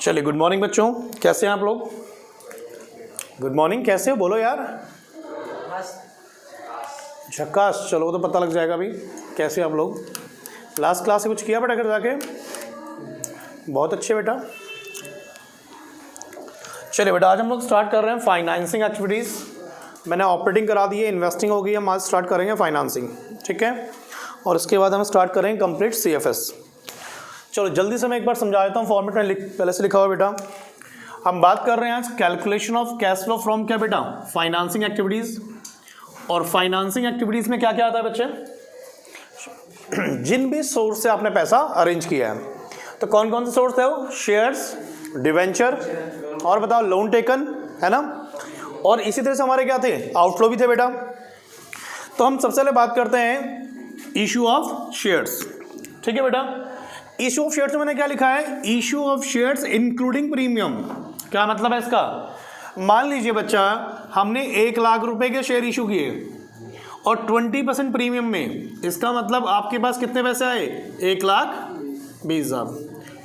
चलिए, good morning बच्चों, कैसे हैं आप लोग? गुड मॉर्निंग, कैसे हो? बोलो यार। झक्कास। चलो, वो तो पता लग जाएगा अभी कैसे आप लोग। लास्ट क्लास से कुछ किया बेटा घर जाके? बहुत अच्छे बेटा। चलिए बेटा, आज हम लोग स्टार्ट कर रहे हैं फाइनेंसिंग एक्टिविटीज़। मैंने ऑपरेटिंग करा दी है, इन्वेस्टिंग हो गई है, हम आज स्टार्ट करेंगे फाइनेंसिंग, ठीक है। और इसके बाद हम स्टार्ट करेंगे कंप्लीट सीएफएस। चलो जल्दी से मैं एक बार समझा देता हूँ, फॉर्मेट में पहले से लिखा हुआ बेटा। हम बात कर रहे हैं आज calculation of cash flow from क्या बेटा? Financing activities. और फाइनेंसिंग एक्टिविटीज़ में क्या क्या आता है बच्चे? जिन भी सोर्स से आपने पैसा अरेंज किया है, तो कौन कौन से सोर्स है वो? शेयर्स, डिवेंचर और बताओ लोन टेकन, है ना। और इसी तरह से हमारे क्या थे? आउटफ्लो भी थे बेटा। तो हम सबसे पहले बात करते हैं इशू ऑफ शेयर्स, ठीक है बेटा। इशू ऑफ शेयर्स में मैंने क्या लिखा है? Issue of shares including premium. क्या मतलब है इसका? मान लीजिए बच्चा, हमने 1 लाख रुपए के शेयर इशू किए और 20% प्रीमियम में, इसका मतलब आपके पास कितने पैसे आए? 1,20,000।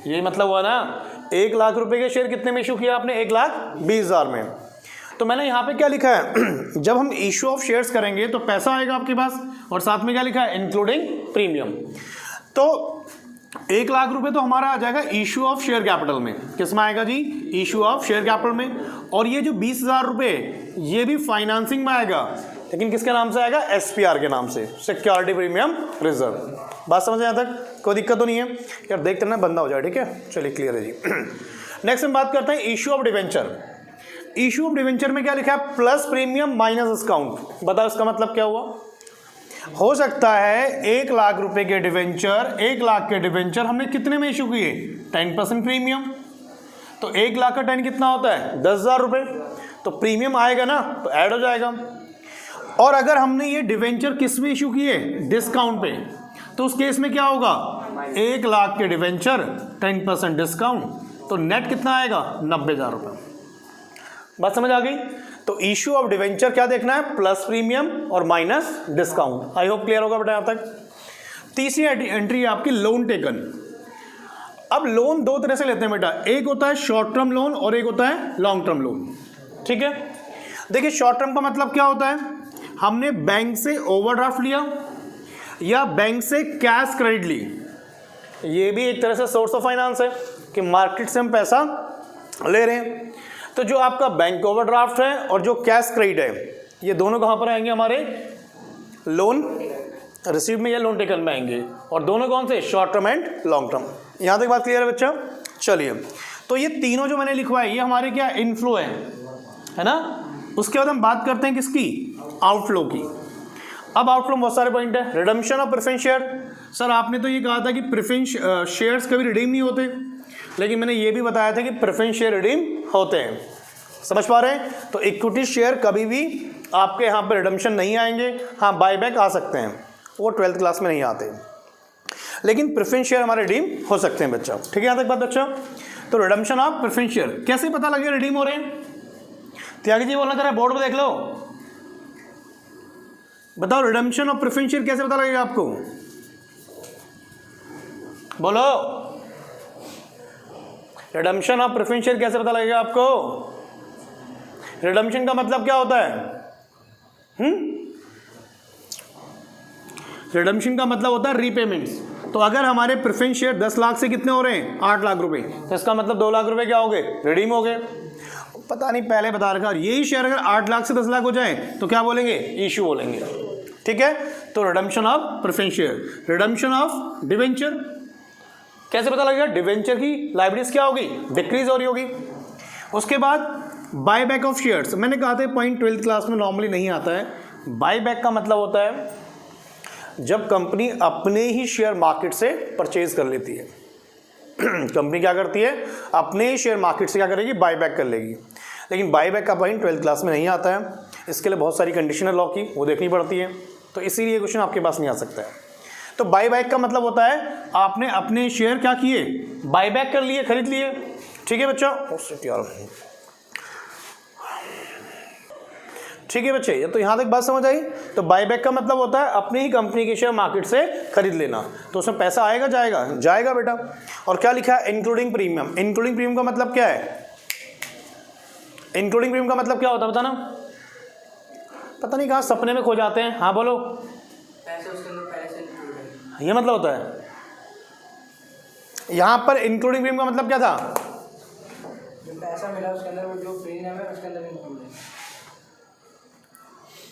ये मतलब हुआ ना, 1 लाख रुपए के शेयर कितने में इशू किया आपने? 1,20,000 में। तो मैंने यहाँ पे क्या लिखा है? जब हम इशू ऑफ शेयर्स करेंगे तो पैसा आएगा आपके पास, और साथ में क्या लिखा है? Including premium. तो 1 लाख रुपए तो हमारा आ जाएगा इशू ऑफ शेयर कैपिटल में। किसमें आएगा जी? इशू ऑफ शेयर कैपिटल में। और ये जो 20,000 रुपए, ये भी फाइनेंसिंग में आएगा, लेकिन किसके नाम से आएगा? एसपीआर के नाम से, सिक्योरिटी प्रीमियम रिजर्व। बात समझ आया तक? कोई दिक्कत तो नहीं है यार? देखते ना बंदा हो जाए, ठीक है। चलिए क्लियर है जी। नेक्स्ट हम बात करते हैं issue of debenture. Issue of debenture में क्या लिखा है? Plus premium minus discount. बताओ इसका मतलब क्या हुआ? हो सकता है 1 लाख रुपए के डिवेंचर, 1 लाख के डिवेंचर हमने कितने में इशू किए? 10% प्रीमियम। तो 1 लाख का 10 कितना होता है? 10,000 रुपए। तो प्रीमियम आएगा ना, तो ऐड हो जाएगा। और अगर हमने ये डिवेंचर किस में इशू किए? डिस्काउंट पे। तो उस केस में क्या होगा? 1 लाख के डिवेंचर, 10% डिस्काउंट, तो नेट कितना आएगा? 90,000 रुपए। बात समझ आ गई? तो इशू ऑफ डिवेंचर क्या देखना है? प्लस प्रीमियम और minus discount. I hope clear होगा बेटा यहाँ तक। तीसरी एंट्री है आपकी लोन टेकन। अब लोन दो तरह से लेते हैं बेटा, एक होता है शॉर्ट टर्म लोन और एक होता है लॉन्ग टर्म लोन, ठीक है। देखिए, शॉर्ट टर्म का मतलब क्या होता है? हमने बैंक से ओवरड्राफ्ट लिया या बैंक से कैश क्रेडिट ली। ये भी एक तरह से सोर्स ऑफ फाइनेंस है कि मार्केट से हम पैसा ले रहे हैं। तो जो आपका बैंक ओवरड्राफ्ट है और जो कैश क्रेडिट है, ये दोनों कहाँ पर आएंगे? हमारे लोन रिसीव में या लोन टेकन में आएंगे। और दोनों कौन से? Short term and long term. यहाँ तक बात क्लियर है बच्चा? चलिए, तो ये तीनों जो मैंने लिखवाए, ये हमारे क्या इनफ्लो है ना। उसके बाद हम बात करते हैं किसकी? आउटफ्लो की। अब आउटफ्लो में बहुत सारे पॉइंट है। Redemption of preference share. Sir आपने तो ये कहा था कि प्रेफरेंस शेयर्स कभी रिडीम नहीं होते, लेकिन मैंने ये भी बताया था कि प्रेफरेंस शेयर रिडीम होते हैं। समझ पा रहे हैं? तो इक्विटी शेयर कभी भी आपके यहाँ पर रिडम्पशन नहीं आएंगे। हाँ, बायबैक आ सकते हैं, वो 12th क्लास में नहीं आते, लेकिन प्रेफरेंस शेयर हमारे रिडीम हो सकते हैं बच्चा, ठीक है। यहाँ तक बात बच्चा? तो रिडम्पशन ऑफ प्रेफरेंस शेयर कैसे पता लगे रिडीम हो रहे हैं? त्यागी जी बोलना जरा, बोर्ड पर देख लो, बताओ रिडम्पशन ऑफ प्रेफरेंस शेयर कैसे पता लगेगा आपको? बोलो, रिडम्पशन ऑफ प्रेफरेंस शेयर कैसे पता लगेगा आपको? रिडम्पशन का मतलब क्या होता है? रिडम्पशन का मतलब होता है रीपेमेंट्स। तो अगर हमारे प्रेफरेंस शेयर 10 लाख से कितने हो रहे हैं? 8 लाख रुपए, तो इसका मतलब 2 लाख रुपए क्या हो गए? रिडीम हो गए। पता नहीं, पहले बता रखा। और यही शेयर अगर 8 लाख से 10 लाख हो जाए तो क्या बोलेंगे? इशू बोलेंगे, ठीक है। तो redemption of preference share. Redemption of debenture कैसे पता लगेगा? डिवेंचर की लायबिलिटीज क्या होगी? डिक्रीज हो रही होगी। उसके बाद बायबैक ऑफ शेयर्स। मैंने कहा था पॉइंट 12th क्लास में नॉर्मली नहीं आता है। बायबैक का मतलब होता है जब कंपनी अपने ही शेयर मार्केट से परचेज कर लेती है। कंपनी क्या करती है? अपने ही शेयर मार्केट से क्या करेगी? बायबैक कर लेगी। लेकिन बायबैक का पॉइंट 12th क्लास में नहीं आता है। इसके लिए बहुत सारी कंडीशन है लॉ की, वो देखनी पड़ती है, तो इसीलिए क्वेश्चन आपके पास नहीं आ सकता है। तो बायबैक का मतलब होता है आपने अपने शेयर क्या किए? बायबैक कर लिए, खरीद लिए, ठीक है बच्चा। ठीक है बच्चे, ये तो यहाँ तक बात समझ आई। तो बायबैक का मतलब होता है अपनी ही कंपनी के शेयर मार्केट से खरीद लेना, तो उसमें पैसा आएगा जाएगा, जाएगा बेटा। और क्या लिखा है, इंक्लूडिंग प्रीमियम। इंक्लूडिंग प्रीमियम का मतलब क्या है, इंक्लूडिंग प्रीमियम का मतलब क्या होता है बताना, पता नहीं कहाँ सपने में खो जाते हैं। हाँ बोलो, पैसे उसके अंदर पहले से इंक्लूड है, ये मतलब होता है। यहाँ पर इंक्लूडिंग प्रीमियम का मतलब क्या था, जो पैसा मिला उसके अंदर वो जो प्रीमियम है उसके अंदर इंक्लूड है।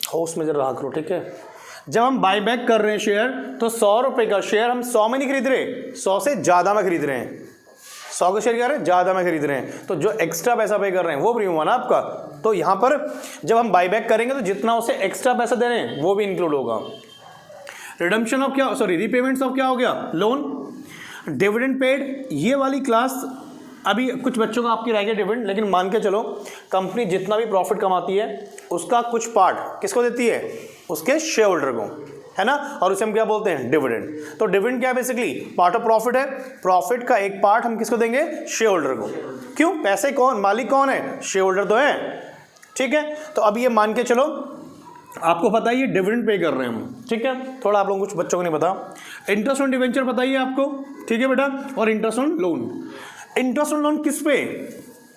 होश में जरा रहा करो, ठीक है। जब हम बाय बैक कर रहे हैं शेयर, तो 100 रुपए का शेयर हम 100 में नहीं खरीद रहे, 100 से ज़्यादा में खरीद रहे हैं। 100 का शेयर क्या रहे हैं, ज़्यादा में खरीद रहे हैं, तो जो एक्स्ट्रा पैसा पे कर रहे हैं वो प्रीमियम है ना आपका। तो यहाँ पर जब हम बाय बैक करेंगे तो जितना उसे एक्स्ट्रा पैसा दे रहे हैं वो भी इंक्लूड होगा। रिडम्पशन ऑफ क्या, सॉरी रीपेमेंट्स ऑफ क्या हो गया, लोन। डिविडेंड पेड, ये वाली क्लास अभी कुछ बच्चों का आपकी रह गया डिविडेंड, लेकिन मान के चलो कंपनी जितना भी प्रॉफिट कमाती है उसका कुछ पार्ट किसको देती है, उसके शेयर होल्डर को, है ना। और उसे हम क्या बोलते हैं, डिविडेंड। तो डिविडेंड क्या है, बेसिकली पार्ट ऑफ प्रॉफिट है। प्रॉफिट का एक पार्ट हम किसको देंगे, शेयर होल्डर को। क्यों, पैसे कौन, मालिक कौन है, शेयर होल्डर तो है, ठीक है। तो अब ये मान के चलो आपको पता है ये डिविडेंड पे कर रहे हैं हम, ठीक है। थोड़ा आप लोगों कुछ बच्चों को नहीं पता। इंटरेस्ट ऑन डिवेंचर बताइए आपको, ठीक है बेटा। और interest on loan, interest on loan किस पे,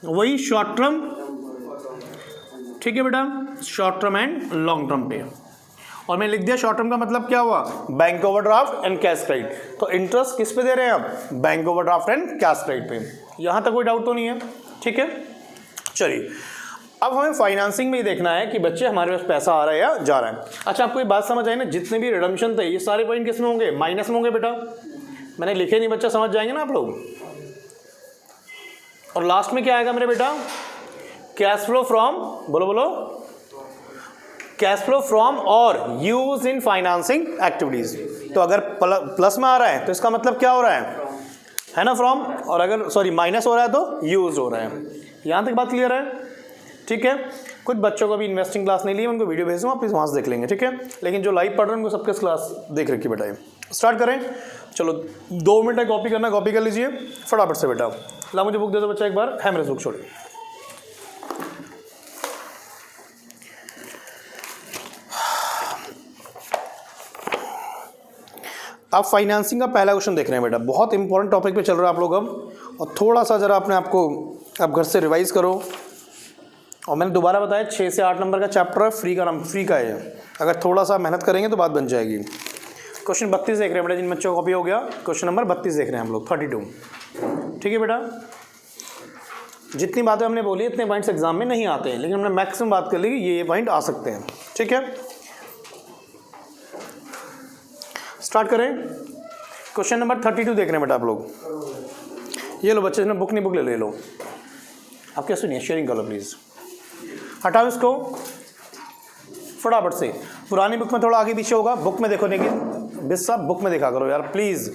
वही शॉर्ट टर्म, ठीक है बेटा, short term and long term पे। और मैं लिख दिया शॉर्ट टर्म का मतलब क्या हुआ, bank overdraft and cash credit. तो इंटरेस्ट किस पे दे रहे हैं आप, bank overdraft and cash credit पे। यहां तक कोई डाउट तो नहीं है, ठीक है। चलिए अब हमें फाइनेंसिंग में ही देखना है कि बच्चे हमारे पास पैसा आ रहा है या जा रहा है। अच्छा आपको ये बात समझ आई ना, जितने भी रिडम्पशन थे ये सारे पॉइंट किस में होंगे, माइनस में होंगे बेटा। मैंने लिखे नहीं, बच्चा समझ जाएंगे ना आप लोग। और लास्ट में क्या आएगा मेरे बेटा, कैश फ्लो फ्रॉम, बोलो बोलो, कैश फ्लो फ्रॉम और यूज इन फाइनेंसिंग एक्टिविटीज। तो अगर प्लस में आ रहा है तो इसका मतलब क्या हो रहा है ना, फ्रॉम। और अगर सॉरी माइनस हो रहा है तो यूज हो रहा है। यहां तक बात क्लियर है, ठीक है। कुछ बच्चों को भी इन्वेस्टिंग क्लास नहीं ली, उनको वीडियो भेज दूँ, आप वहाँ से देख लेंगे, ठीक है। लेकिन जो लाइव पढ़ रहे हैं उनको सबके क्लास देख रखी बेटा। स्टार्ट करें, चलो 2 मिनट है, कॉपी करना कॉपी कर लीजिए फटाफट से बेटा। ला मुझे बुक दे दो बच्चा एक बार, है मेरे बुक छोड़िए। आप फाइनेंसिंग का पहला क्वेश्चन देख रहे हैं बेटा, बहुत इंपॉर्टेंट टॉपिक पे चल रहा है आप लोग अब। और थोड़ा सा जरा अपने आपको आप घर से रिवाइज करो। और मैंने दोबारा बताया 6 से 8 नंबर का चैप्टर है, फ्री का नाम, फ्री का है। अगर थोड़ा सा मेहनत करेंगे तो बात बन जाएगी। क्वेश्चन 32 देख रहे हैं बेटा, जिन बच्चों को कॉपी हो गया, क्वेश्चन नंबर 32 देख रहे हैं हम लोग, 32, ठीक है बेटा। जितनी बातें हमने बोली इतने पॉइंट्स एग्जाम में नहीं आते हैं, लेकिन हमने मैक्सिमम बात कर ली कि ये पॉइंट आ सकते हैं, ठीक है। स्टार्ट करें, क्वेश्चन नंबर 32 देख रहे हैं बेटा आप लोग। ये लो बच्चे, इसमें बुक नहीं, बुक ले लो। आप क्या सुनिए, शेयरिंग कर लो प्लीज़। हटाओ इसको फटाफट से। पुरानी बुक में थोड़ा आगे पीछे होगा, बुक में देखो, लेकिन बिस्सा बुक में देखा करो यार प्लीज़।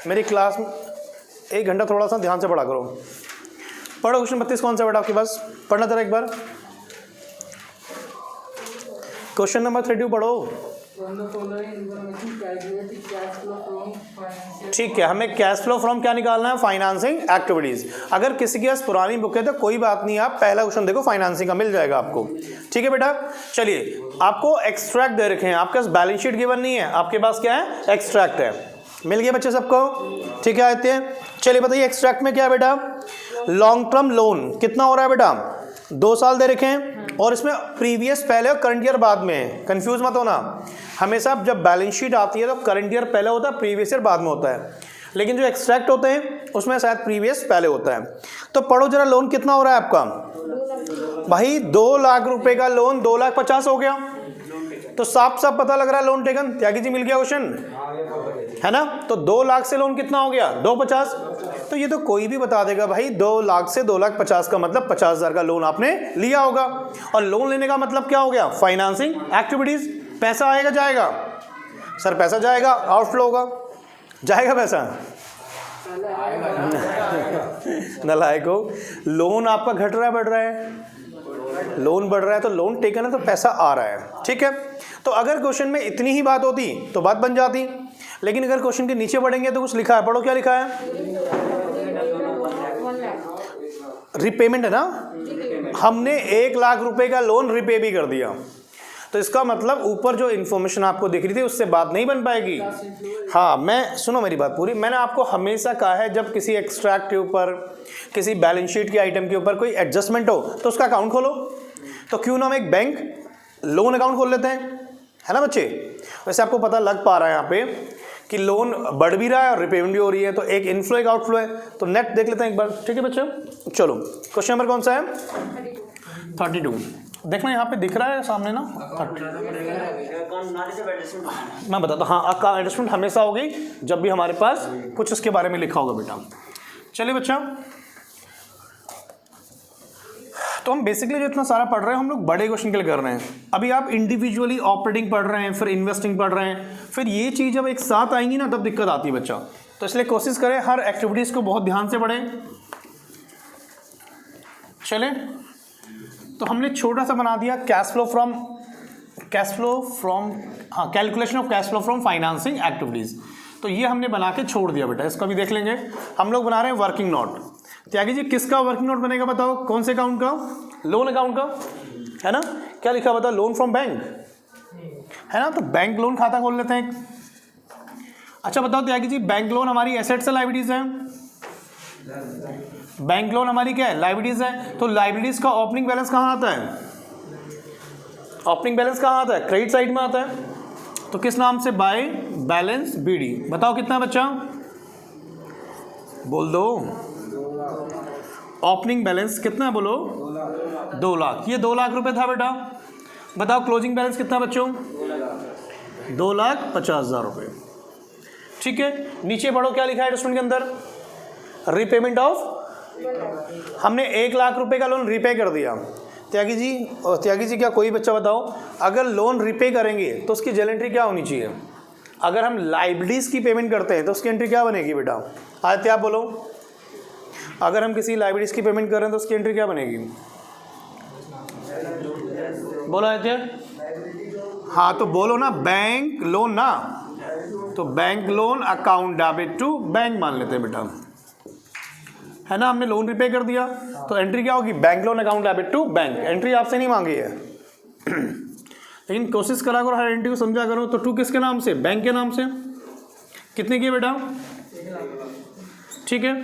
मेरी क्लास में 1 घंटा थोड़ा सा ध्यान से पढ़ा करो। पढ़ो क्वेश्चन 32 कौन सा बेटा आपके पास, पढ़ना जरा एक बार। क्वेश्चन नंबर 32 पढ़ो। ठीक है, हमें कैश फ्लो फ्रॉम क्या निकालना है, फाइनेंसिंग एक्टिविटीज। अगर किसी के पास पुरानी बुक है तो कोई बात नहीं, आप पहला क्वेश्चन देखो, फाइनेंसिंग का मिल जाएगा आपको, ठीक है बेटा। चलिए आपको एक्सट्रैक्ट दे रखे हैं, आपके पास बैलेंस शीट गिवन नहीं है, आपके पास क्या है, एक्सट्रैक्ट है। मिल गया बच्चे सबको, ठीक है। आते हैं, चलिए बताइए एक्सट्रैक्ट में क्या है बेटा, लॉन्ग टर्म लोन कितना हो रहा है बेटा, 2 साल दे रखे हैं। और इसमें प्रीवियस पहले और करंट ईयर बाद में, कंफ्यूज मत होना। हमेशा जब बैलेंस शीट आती है तो करंट ईयर पहले होता है, प्रीवियस ईयर बाद में होता है। लेकिन जो एक्सट्रैक्ट होते हैं उसमें शायद प्रीवियस पहले होता है। तो पढ़ो जरा, लोन कितना हो रहा है आपका भाई, 2 लाख रुपए का लोन 2,50,000 हो गया। तो साफ साफ पता लग रहा है लोन टेकन। त्यागी जी मिल गया क्वेश्चन, है ना। तो 2 लाख से लोन कितना हो गया, 250। तो ये तो कोई भी बता देगा भाई, 2 लाख से 2,50,000 का मतलब 50,000 का लोन आपने लिया होगा। और लोन लेने का मतलब क्या हो गया, फाइनेंसिंग एक्टिविटीज। पैसा आएगा जाएगा, सर पैसा जाएगा, आउटफ्लो होगा, जाएगा पैसा नलायको। लोन आपका घट रहा है बढ़ रहा है, लोन बढ़ रहा है तो लोन टेकन है तो पैसा आ रहा है, ठीक है। तो अगर क्वेश्चन में इतनी ही बात होती तो बात बन जाती, लेकिन अगर क्वेश्चन के नीचे पढ़ेंगे तो कुछ लिखा है, पढ़ो क्या लिखा है, रिपेमेंट है ना। हमने 1 लाख रुपए का लोन रिपे भी कर दिया। तो इसका मतलब ऊपर जो इन्फॉर्मेशन आपको दिख रही थी उससे बात नहीं बन पाएगी। हाँ, मैं सुनो मेरी बात पूरी, मैंने आपको हमेशा कहा है जब किसी एक्सट्रैक्ट के ऊपर, किसी बैलेंस शीट के आइटम के ऊपर कोई एडजस्टमेंट हो तो उसका अकाउंट खोलो। तो क्यों ना हम एक बैंक लोन अकाउंट खोल लेते हैं, है ना बच्चे। वैसे आपको पता लग पा रहा है यहाँ पे कि लोन बढ़ भी रहा है और रिपेमेंट भी हो रही है, तो एक इनफ्लो एक आउटफ्लो है। तो नेट देख लेते हैं एक बार, ठीक है बच्चों। चलो क्वेश्चन नंबर कौन सा है? 32। देखना यहाँ पे दिख रहा है सामने ना, मैं बताता हूँ। हाँ, अकाउंट एडजस्टमेंट हमेशा होगी जब भी हमारे पास कुछ उसके बारे में लिखा होगा बेटा। चलिए बच्चा, तो हम बेसिकली जो इतना सारा पढ़ रहे हैं हम लोग बड़े क्वेश्चन के लिए कर रहे हैं। अभी आप इंडिविजुअली ऑपरेटिंग पढ़ रहे हैं, फिर इन्वेस्टिंग पढ़ रहे हैं, फिर ये चीज़ जब एक साथ आएंगी ना तब दिक्कत आती है बच्चा। तो इसलिए कोशिश करें हर एक्टिविटीज़ को बहुत ध्यान से पढ़ें। चले, तो हमने छोटा सा बना दिया कैश फ्लो फ्रॉम हाँ, calculation of cash flow from financing activities. तो ये हमने बना के छोड़ दिया बेटा, इसका भी देख लेंगे। हम लोग बना रहे हैं वर्किंग नोट। त्यागी जी, किसका वर्किंग नोट बनेगा बताओ? कौन से अकाउंट का? लोन अकाउंट का, है ना। क्या लिखा बताओ? लोन फ्रॉम बैंक, है ना। तो बैंक लोन खाता खोल लेते हैं। अच्छा बताओ त्यागी जी, बैंक लोन हमारी एसेट्स है लाइबिलिटीज है? बैंक लोन हमारी क्या है? लाइबिलिटीज है। तो लाइबिलिटीज का ओपनिंग बैलेंस कहाँ आता है? ओपनिंग बैलेंस कहाँ आता है? क्रेडिट साइड में आता है। तो किस नाम से? By balance BD. बताओ कितना बच्चा? बोल दो। ओपनिंग बैलेंस कितना है बोलो? 2 लाख। ये 2 लाख रुपए था बेटा। बताओ क्लोजिंग बैलेंस कितना बच्चों? 2,50,000 रुपये। ठीक है, नीचे पढ़ो क्या लिखा है एडजस्टमेंट के अंदर? रीपेमेंट ऑफ, हमने 1 लाख रुपए का लोन रीपे कर दिया। त्यागी जी क्या कोई बच्चा बताओ, अगर लोन रीपे करेंगे तो उसकी जेल एंट्री क्या होनी चाहिए? अगर हम लाइबिलिटीज की पेमेंट करते हैं तो उसकी एंट्री क्या बनेगी बेटा? आदित्य आप बोलो। अगर हम किसी लाइबिलिटीज की पेमेंट कर रहे हैं तो उसकी एंट्री क्या बनेगी? बोलो आदित्य। हाँ तो बोलो ना, बैंक लोन ना, तो bank loan account debit to bank मान लेते हैं बेटा, है ना। हमने लोन रिपे कर दिया तो एंट्री क्या होगी? Bank loan account debit to bank. Entry आपसे नहीं मांगी है लेकिन कोशिश करा करो हर एंट्री को समझा करो। तो 2 किसके नाम से? बैंक के नाम से। कितने की बेटा? ठीक है,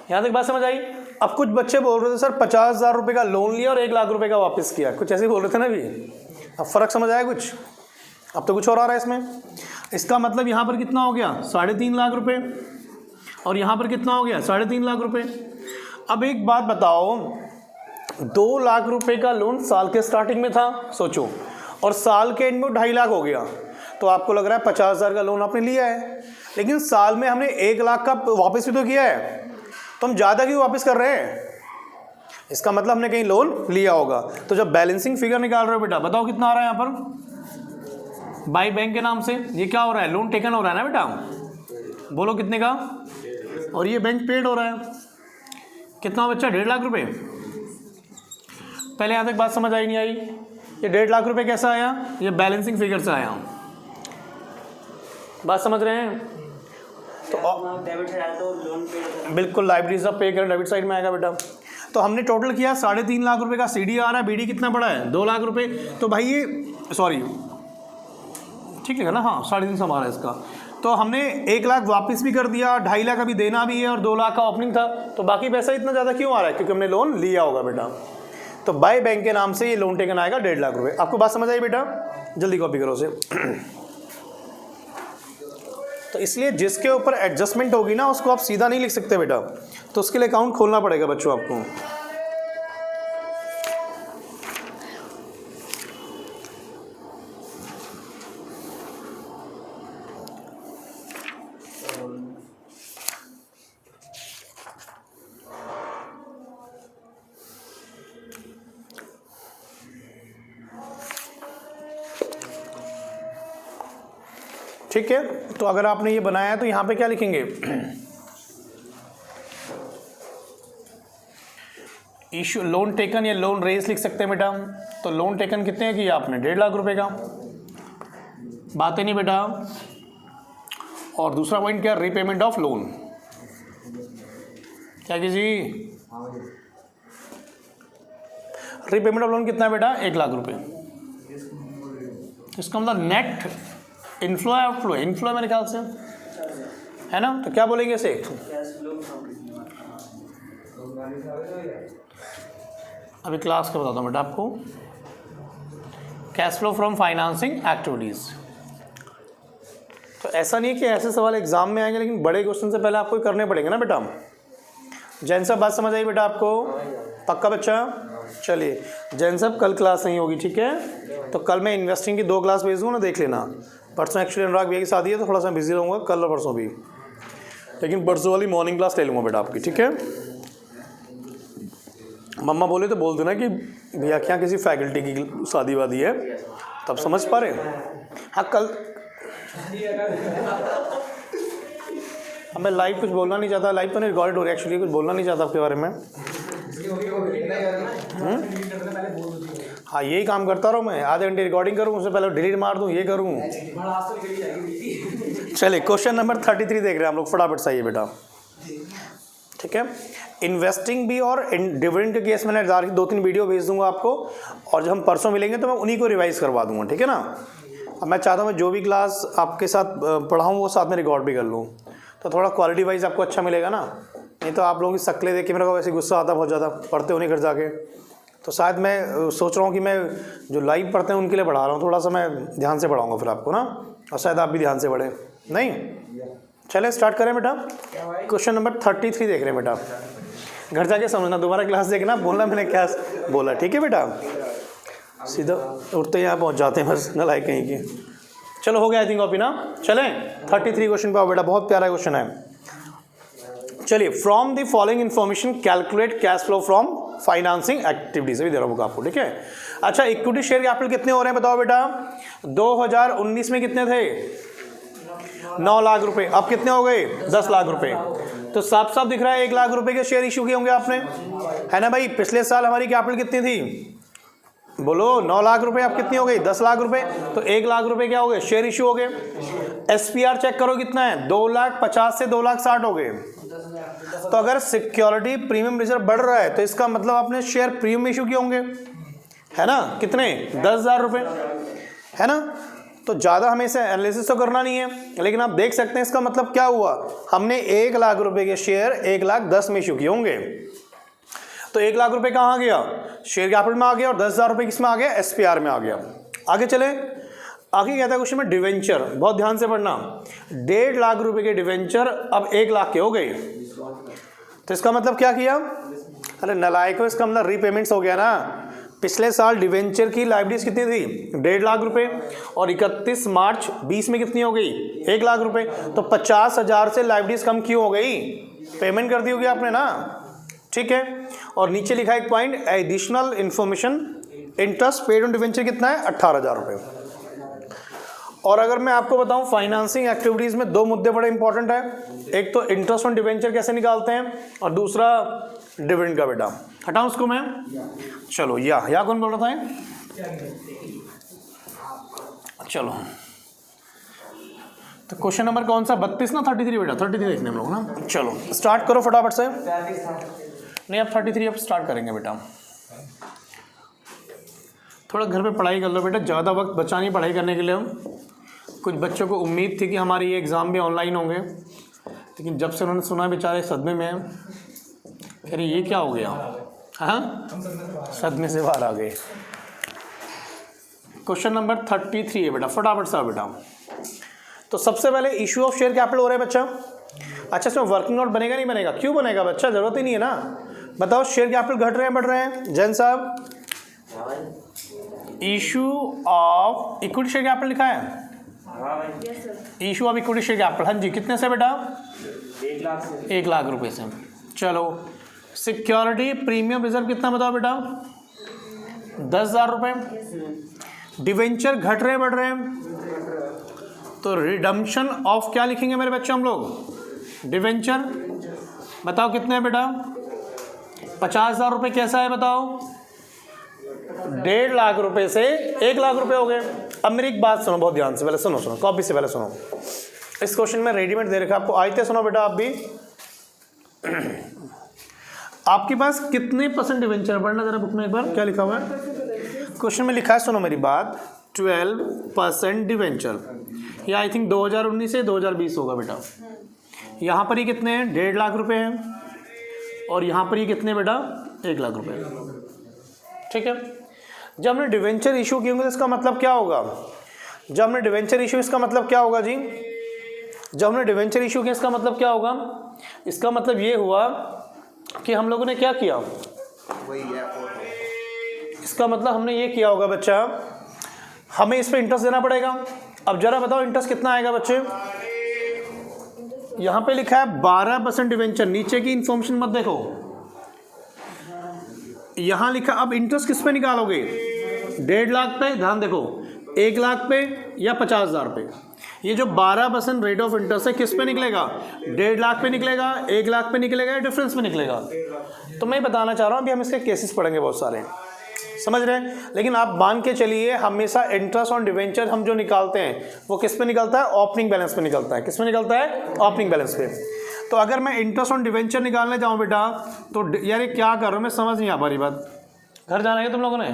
यहाँ तक बात समझ आई। अब कुछ बच्चे बोल रहे थे सर 50,000 रुपये का लोन लिया और 1 लाख रुपए का वापस किया, कुछ ऐसे बोल रहे थे ना भी। अब फ़र्क समझ आया कुछ? अब तो कुछ और आ रहा है इसमें। इसका मतलब यहाँ पर कितना हो गया? 3.5 लाख रुपए, और यहाँ पर कितना हो गया? 3.5 लाख रुपए। अब एक बात बताओ, 2 लाख रुपए का लोन साल के स्टार्टिंग में था, सोचो, और साल के एंड में 2.5 लाख हो गया। तो आपको लग रहा है 50,000 का लोन आपने लिया है, लेकिन साल में हमने 1 लाख का वापस भी तो किया है, तो हम ज़्यादा क्यों वापस कर रहे हैं? इसका मतलब हमने कहीं लोन लिया होगा। तो जब बैलेंसिंग फिगर निकाल रहे हो बेटा, बताओ कितना आ रहा है यहाँ पर? बाई बैंक के नाम से ये क्या हो रहा है? लोन टेकन हो रहा है ना बेटा। बोलो कितने का? और ये बैंक पेड हो रहा है कितना बच्चा? 1.5 लाख रुपए। पहले यहाँ तक बात समझ आई नहीं आई? ये 1.5 लाख रुपए कैसा आया? ये बैलेंसिंग फिगर से आया। बात समझ रहे हैं? तो डेबिट साइड आया तो लोन पे, बिल्कुल लाइबिलिटीज पे कर डेबिट साइड में आएगा बेटा। तो हमने टोटल किया 3.5 लाख रुपए का सीडी आ रहा है, बीडी कितना पड़ा है? 2 लाख रुपए। तो भाई ये सॉरी ठीक है ना, हाँ 3.5 सौ हमारा इसका। तो हमने 1 लाख वापस भी कर दिया, 2.5 लाख अभी देना भी है, और 2 लाख का ओपनिंग था। तो बाकी पैसा इतना ज़्यादा क्यों आ रहा है? क्योंकि हमने लोन लिया होगा बेटा। तो बाय बैंक के नाम से ये लोन टेकन आएगा 1.5 लाख रुपए। आपको बात समझ आई बेटा? जल्दी कॉपी करो उसे। तो इसलिए जिसके ऊपर एडजस्टमेंट होगी ना उसको आप सीधा नहीं लिख सकते बेटा, तो उसके लिए अकाउंट खोलना पड़ेगा बच्चों आपको। ठीक है, तो अगर आपने ये बनाया है तो यहाँ पे क्या लिखेंगे? इशू लोन टेकन या लोन रेज लिख सकते हैं बेटा। तो लोन टेकन कितने हैं किया आपने? 1.5 लाख रुपए का। बात है नहीं बेटा। और दूसरा पॉइंट क्या? Repayment of loan. क्या की जी? रीपेमेंट ऑफ लोन कितना है बेटा? 1 लाख रुपए। इसका मतलब नेट इनफ्लो है आउटफ्लो, इनफ्लो है मेरे ख्याल से, है ना। तो क्या बोलेंगे इसे, अभी क्लास का बताता हूँ बेटा आपको, cash flow from financing activities. तो ऐसा नहीं है कि ऐसे सवाल एग्जाम में आएंगे, लेकिन बड़े क्वेश्चन से पहले आपको करने पड़ेंगे ना बेटा। जैन साहब बात समझ आई बेटा आपको, पक्का बच्चा। चलिए जैन साहब कल क्लास नहीं होगी, ठीक है। तो कल मैं इन्वेस्टिंग की 2 क्लास भेज दूँगा ना, देख लेना। परसों एक्चुअली अनुराग भैया की शादी है तो थोड़ा सा बिजी रहूँगा कल और परसों भी, लेकिन परसों वाली मॉर्निंग क्लास ले लूँगा बेटा आपकी, ठीक है। मम्मा बोले तो बोल देना कि भैया क्या किसी फैकल्टी की शादी वादी है, तब समझ पा रहे। हाँ कल मैं लाइव कुछ बोलना नहीं चाहता, लाइव तो नहीं रिकॉर्ड हो रही एक्चुअली, कुछ बोलना नहीं चाहता आपके बारे में। हाँ यही काम करता रहूँ मैं, आधे घंटे रिकॉर्डिंग करूँ, उससे पहले डिलीट मार दूँ, ये करूँ। चलिए क्वेश्चन नंबर 33 देख रहे हैं हम लोग, फटाफट से आइए बेटा, ठीक है। इन्वेस्टिंग भी और डिविडेंड के केस मैंने 2-3 वीडियो भेज दूंगा आपको, और जब हम परसों मिलेंगे तो मैं उन्हीं को रिवाइज करवा दूंगा, ठीक है ना। अब मैं चाहता हूँ मैं जो भी क्लास आपके साथ पढ़ाऊँ वो साथ में रिकॉर्ड भी कर लूँ, तो थोड़ा क्वालिटी वाइज आपको अच्छा मिलेगा ना। नहीं तो आप लोगों की शक्लें देख के मेरे को वैसे गुस्सा आता बहुत ज़्यादा, पढ़ते हो नहीं घर जाके। तो शायद मैं सोच रहा हूँ कि मैं जो लाइव पढ़ते हैं उनके लिए पढ़ा रहा हूँ, थोड़ा सा मैं ध्यान से पढ़ाऊँगा फिर आपको ना, और शायद आप भी ध्यान से पढ़ें। नहीं चले स्टार्ट करें बेटा। क्वेश्चन नंबर 33 देख रहे हैं बेटा, घर जाके समझना, दोबारा क्लास देखना, बोलना मैंने क्या बोला, ठीक है बेटा। सीधा उठते ही यहाँ पहुँच जाते हैं बस, नालायक कहीं की। चलो हो गया आई थिंक कॉपी ना। चलें 33 क्वेश्चन पे आओ बेटा, बहुत प्यारा क्वेश्चन है। चलिए, from the following information calculate cash flow from financing activities, भी दे रहा हूँ आपको, ठीक है। अच्छा, इक्विटी शेयर कैपिटल कितने हो रहे हैं बताओ बेटा। 2019 में कितने थे, 9 लाख रुपए, अब कितने हो गए 10 लाख रुपए। तो साफ साफ दिख रहा है 1 लाख रुपए के शेयर इशू किए होंगे आपने, है ना भाई। पिछले साल हमारी कैपिटल कितनी थी, बोलो 9 लाख रुपए, अब कितनी हो गई 10 लाख रुपए, तो 1 लाख रुपए क्या हो गए, शेयर इशू हो गए। एसपीआर चेक करो कितना है, 2,50,000 से 2,60,000 हो गए। तो अगर सिक्योरिटी प्रीमियम रिजर्व बढ़ रहा है तो इसका मतलब आपने शेयर प्रीमियम इशू किए होंगे, है ना। कितने, 10,000 रुपए, है ना। तो ज़्यादा हमें इसे एनालिसिस तो करना नहीं है, लेकिन आप देख सकते हैं इसका मतलब क्या हुआ, हमने 1 लाख रुपए के शेयर 1,10,000 में इशू किए होंगे। तो 1 लाख रुपए कहाँ आ गया, शेयर कैपिटल में आ गया, और 10,000 रुपए किस में आ गया, एसपीआर में आ गया। आगे चले, आगे कहता है क्वेश्चन में डिवेंचर, बहुत ध्यान से पढ़ना। 1.5 लाख रुपए के डिवेंचर अब 1 लाख के हो गए, तो इसका मतलब क्या किया, अरे नलायको, इसका मतलब रीपेमेंट्स हो गया ना। पिछले साल डिवेंचर की लायबिलिटीज कितनी थी, 1.5 लाख रुपए, और 31 मार्च 20 में कितनी हो गई, 1 लाख रुपए। तो 50,000 से लायबिलिटीज कम क्यों हो गई, पेमेंट कर दी होगी आपने ना, ठीक है। और नीचे लिखा एक point, additional information, interest paid on debenture कितना है, 18,000 रुपए। और अगर मैं आपको बताऊं फाइनेंसिंग एक्टिविटीज में 2 मुद्दे बड़े इंपॉर्टेंट है, एक तो इंटरेस्ट ऑन डिवेंचर कैसे निकालते हैं, और दूसरा डिविडेंड का बेटा। हटाऊं उसको मैं, चलो या कौन बोल रहा था, चलो। तो क्वेश्चन नंबर कौन सा, 32 ना 33 बेटा, 33 देखने हम लोग ना। चलो स्टार्ट करो फटाफट से, नहीं अब 33 अब स्टार्ट करेंगे बेटा। थोड़ा घर पे पढ़ाई कर लो बेटा, ज़्यादा वक्त बचा नहीं पढ़ाई करने के लिए। हम कुछ बच्चों को उम्मीद थी कि हमारे ये एग्ज़ाम भी ऑनलाइन होंगे, लेकिन जब से उन्होंने सुना बेचारे सदमे में, कह रहे ये क्या हो गया, हाँ सदमे से बाहर आ गए। क्वेश्चन नंबर 33 है बेटा, फटाफट से बेटा। तो सबसे पहले इशू ऑफ शेयर कैपिटल हो रहा है बच्चा। अच्छा, इसमें वर्किंग नोट बनेगा नहीं बनेगा, क्यों बनेगा बच्चा, जरूरत ही नहीं है ना। बताओ शेयर कैपिटल घट रहे हैं बढ़ रहे हैं, जैन साहब। Issue of equity share capital लिखा है, issue of equity share capital, हाँ जी, कितने से बेटा, 1 लाख रुपए से। चलो, सिक्योरिटी प्रीमियम रिजर्व कितना बताओ बेटा, 10,000 रुपए। डिवेंचर घट रहे बढ़ रहे हैं, तो रिडम्पशन ऑफ क्या लिखेंगे मेरे बच्चे हम लोग, डिवेंचर। बताओ कितने हैं बेटा, 50,000 रुपए कैसा है बताओ, 1.5 लाख रुपए से 1 लाख रुपए हो गए। अब मेरी एक बात सुनो बहुत ध्यान से, पहले सुनो कॉपी से पहले सुनो। इस क्वेश्चन में रेडीमेड दे रखा आपको, आयते सुनो बेटा आप भी। आपके पास कितने % डिवेंचर, पढ़ना जरा बुक में एक बार क्या लिखा हुआ है, क्वेश्चन में लिखा है, सुनो मेरी बात। 12% डिवेंचर, या आई थिंक 2019 से 2020 होगा बेटा। यहाँ पर ही कितने हैं, 1.5 लाख रुपए हैं, और यहाँ पर ही कितने बेटा, 1 लाख रुपए। ठीक है, जब हमने डिवेंचर इशू किए होंगे तो इसका मतलब क्या होगा, जब हमने डिवेंचर इशू, इसका मतलब क्या होगा जी, जब हमने डिवेंचर इशू किया इसका मतलब क्या होगा, इसका मतलब ये हुआ कि हम लोगों ने क्या किया, इसका मतलब हमने ये किया होगा बच्चा, हमें इस पर इंटरेस्ट देना पड़ेगा। अब जरा बताओ इंटरेस्ट कितना आएगा बच्चे, यहाँ पे लिखा है 12% डिवेंचर, नीचे की इंफॉर्मेशन मत देखो, यहाँ लिखा, अब इंटरेस्ट किस पे निकालोगे, 1.5 लाख पे, ध्यान देखो, 1 लाख पे या 50,000 पे। ये जो 12% रेट ऑफ इंटरेस्ट है किस पे निकलेगा, 1.5 लाख पे निकलेगा, 1 लाख पे निकलेगा या डिफरेंस पे निकलेगा। तो मैं बताना चाह रहा हूँ, अभी हम इसके केसेस पढ़ेंगे बहुत सारे, समझ रहे हैं। लेकिन आप मान के चलिए हमेशा इंटरेस्ट ऑन डिवेंचर हम जो निकालते हैं वो किस पे निकलता है, ओपनिंग बैलेंस पे निकलता है। किस पे निकलता है, ओपनिंग बैलेंस पे। तो अगर मैं इंटरेस्ट ऑन डिवेंचर निकालने जाऊँ बेटा, तो यार ये क्या कर रहा हूँ मैं, समझ नहीं आ पा रही बात। घर जाना है तुम लोगों ने,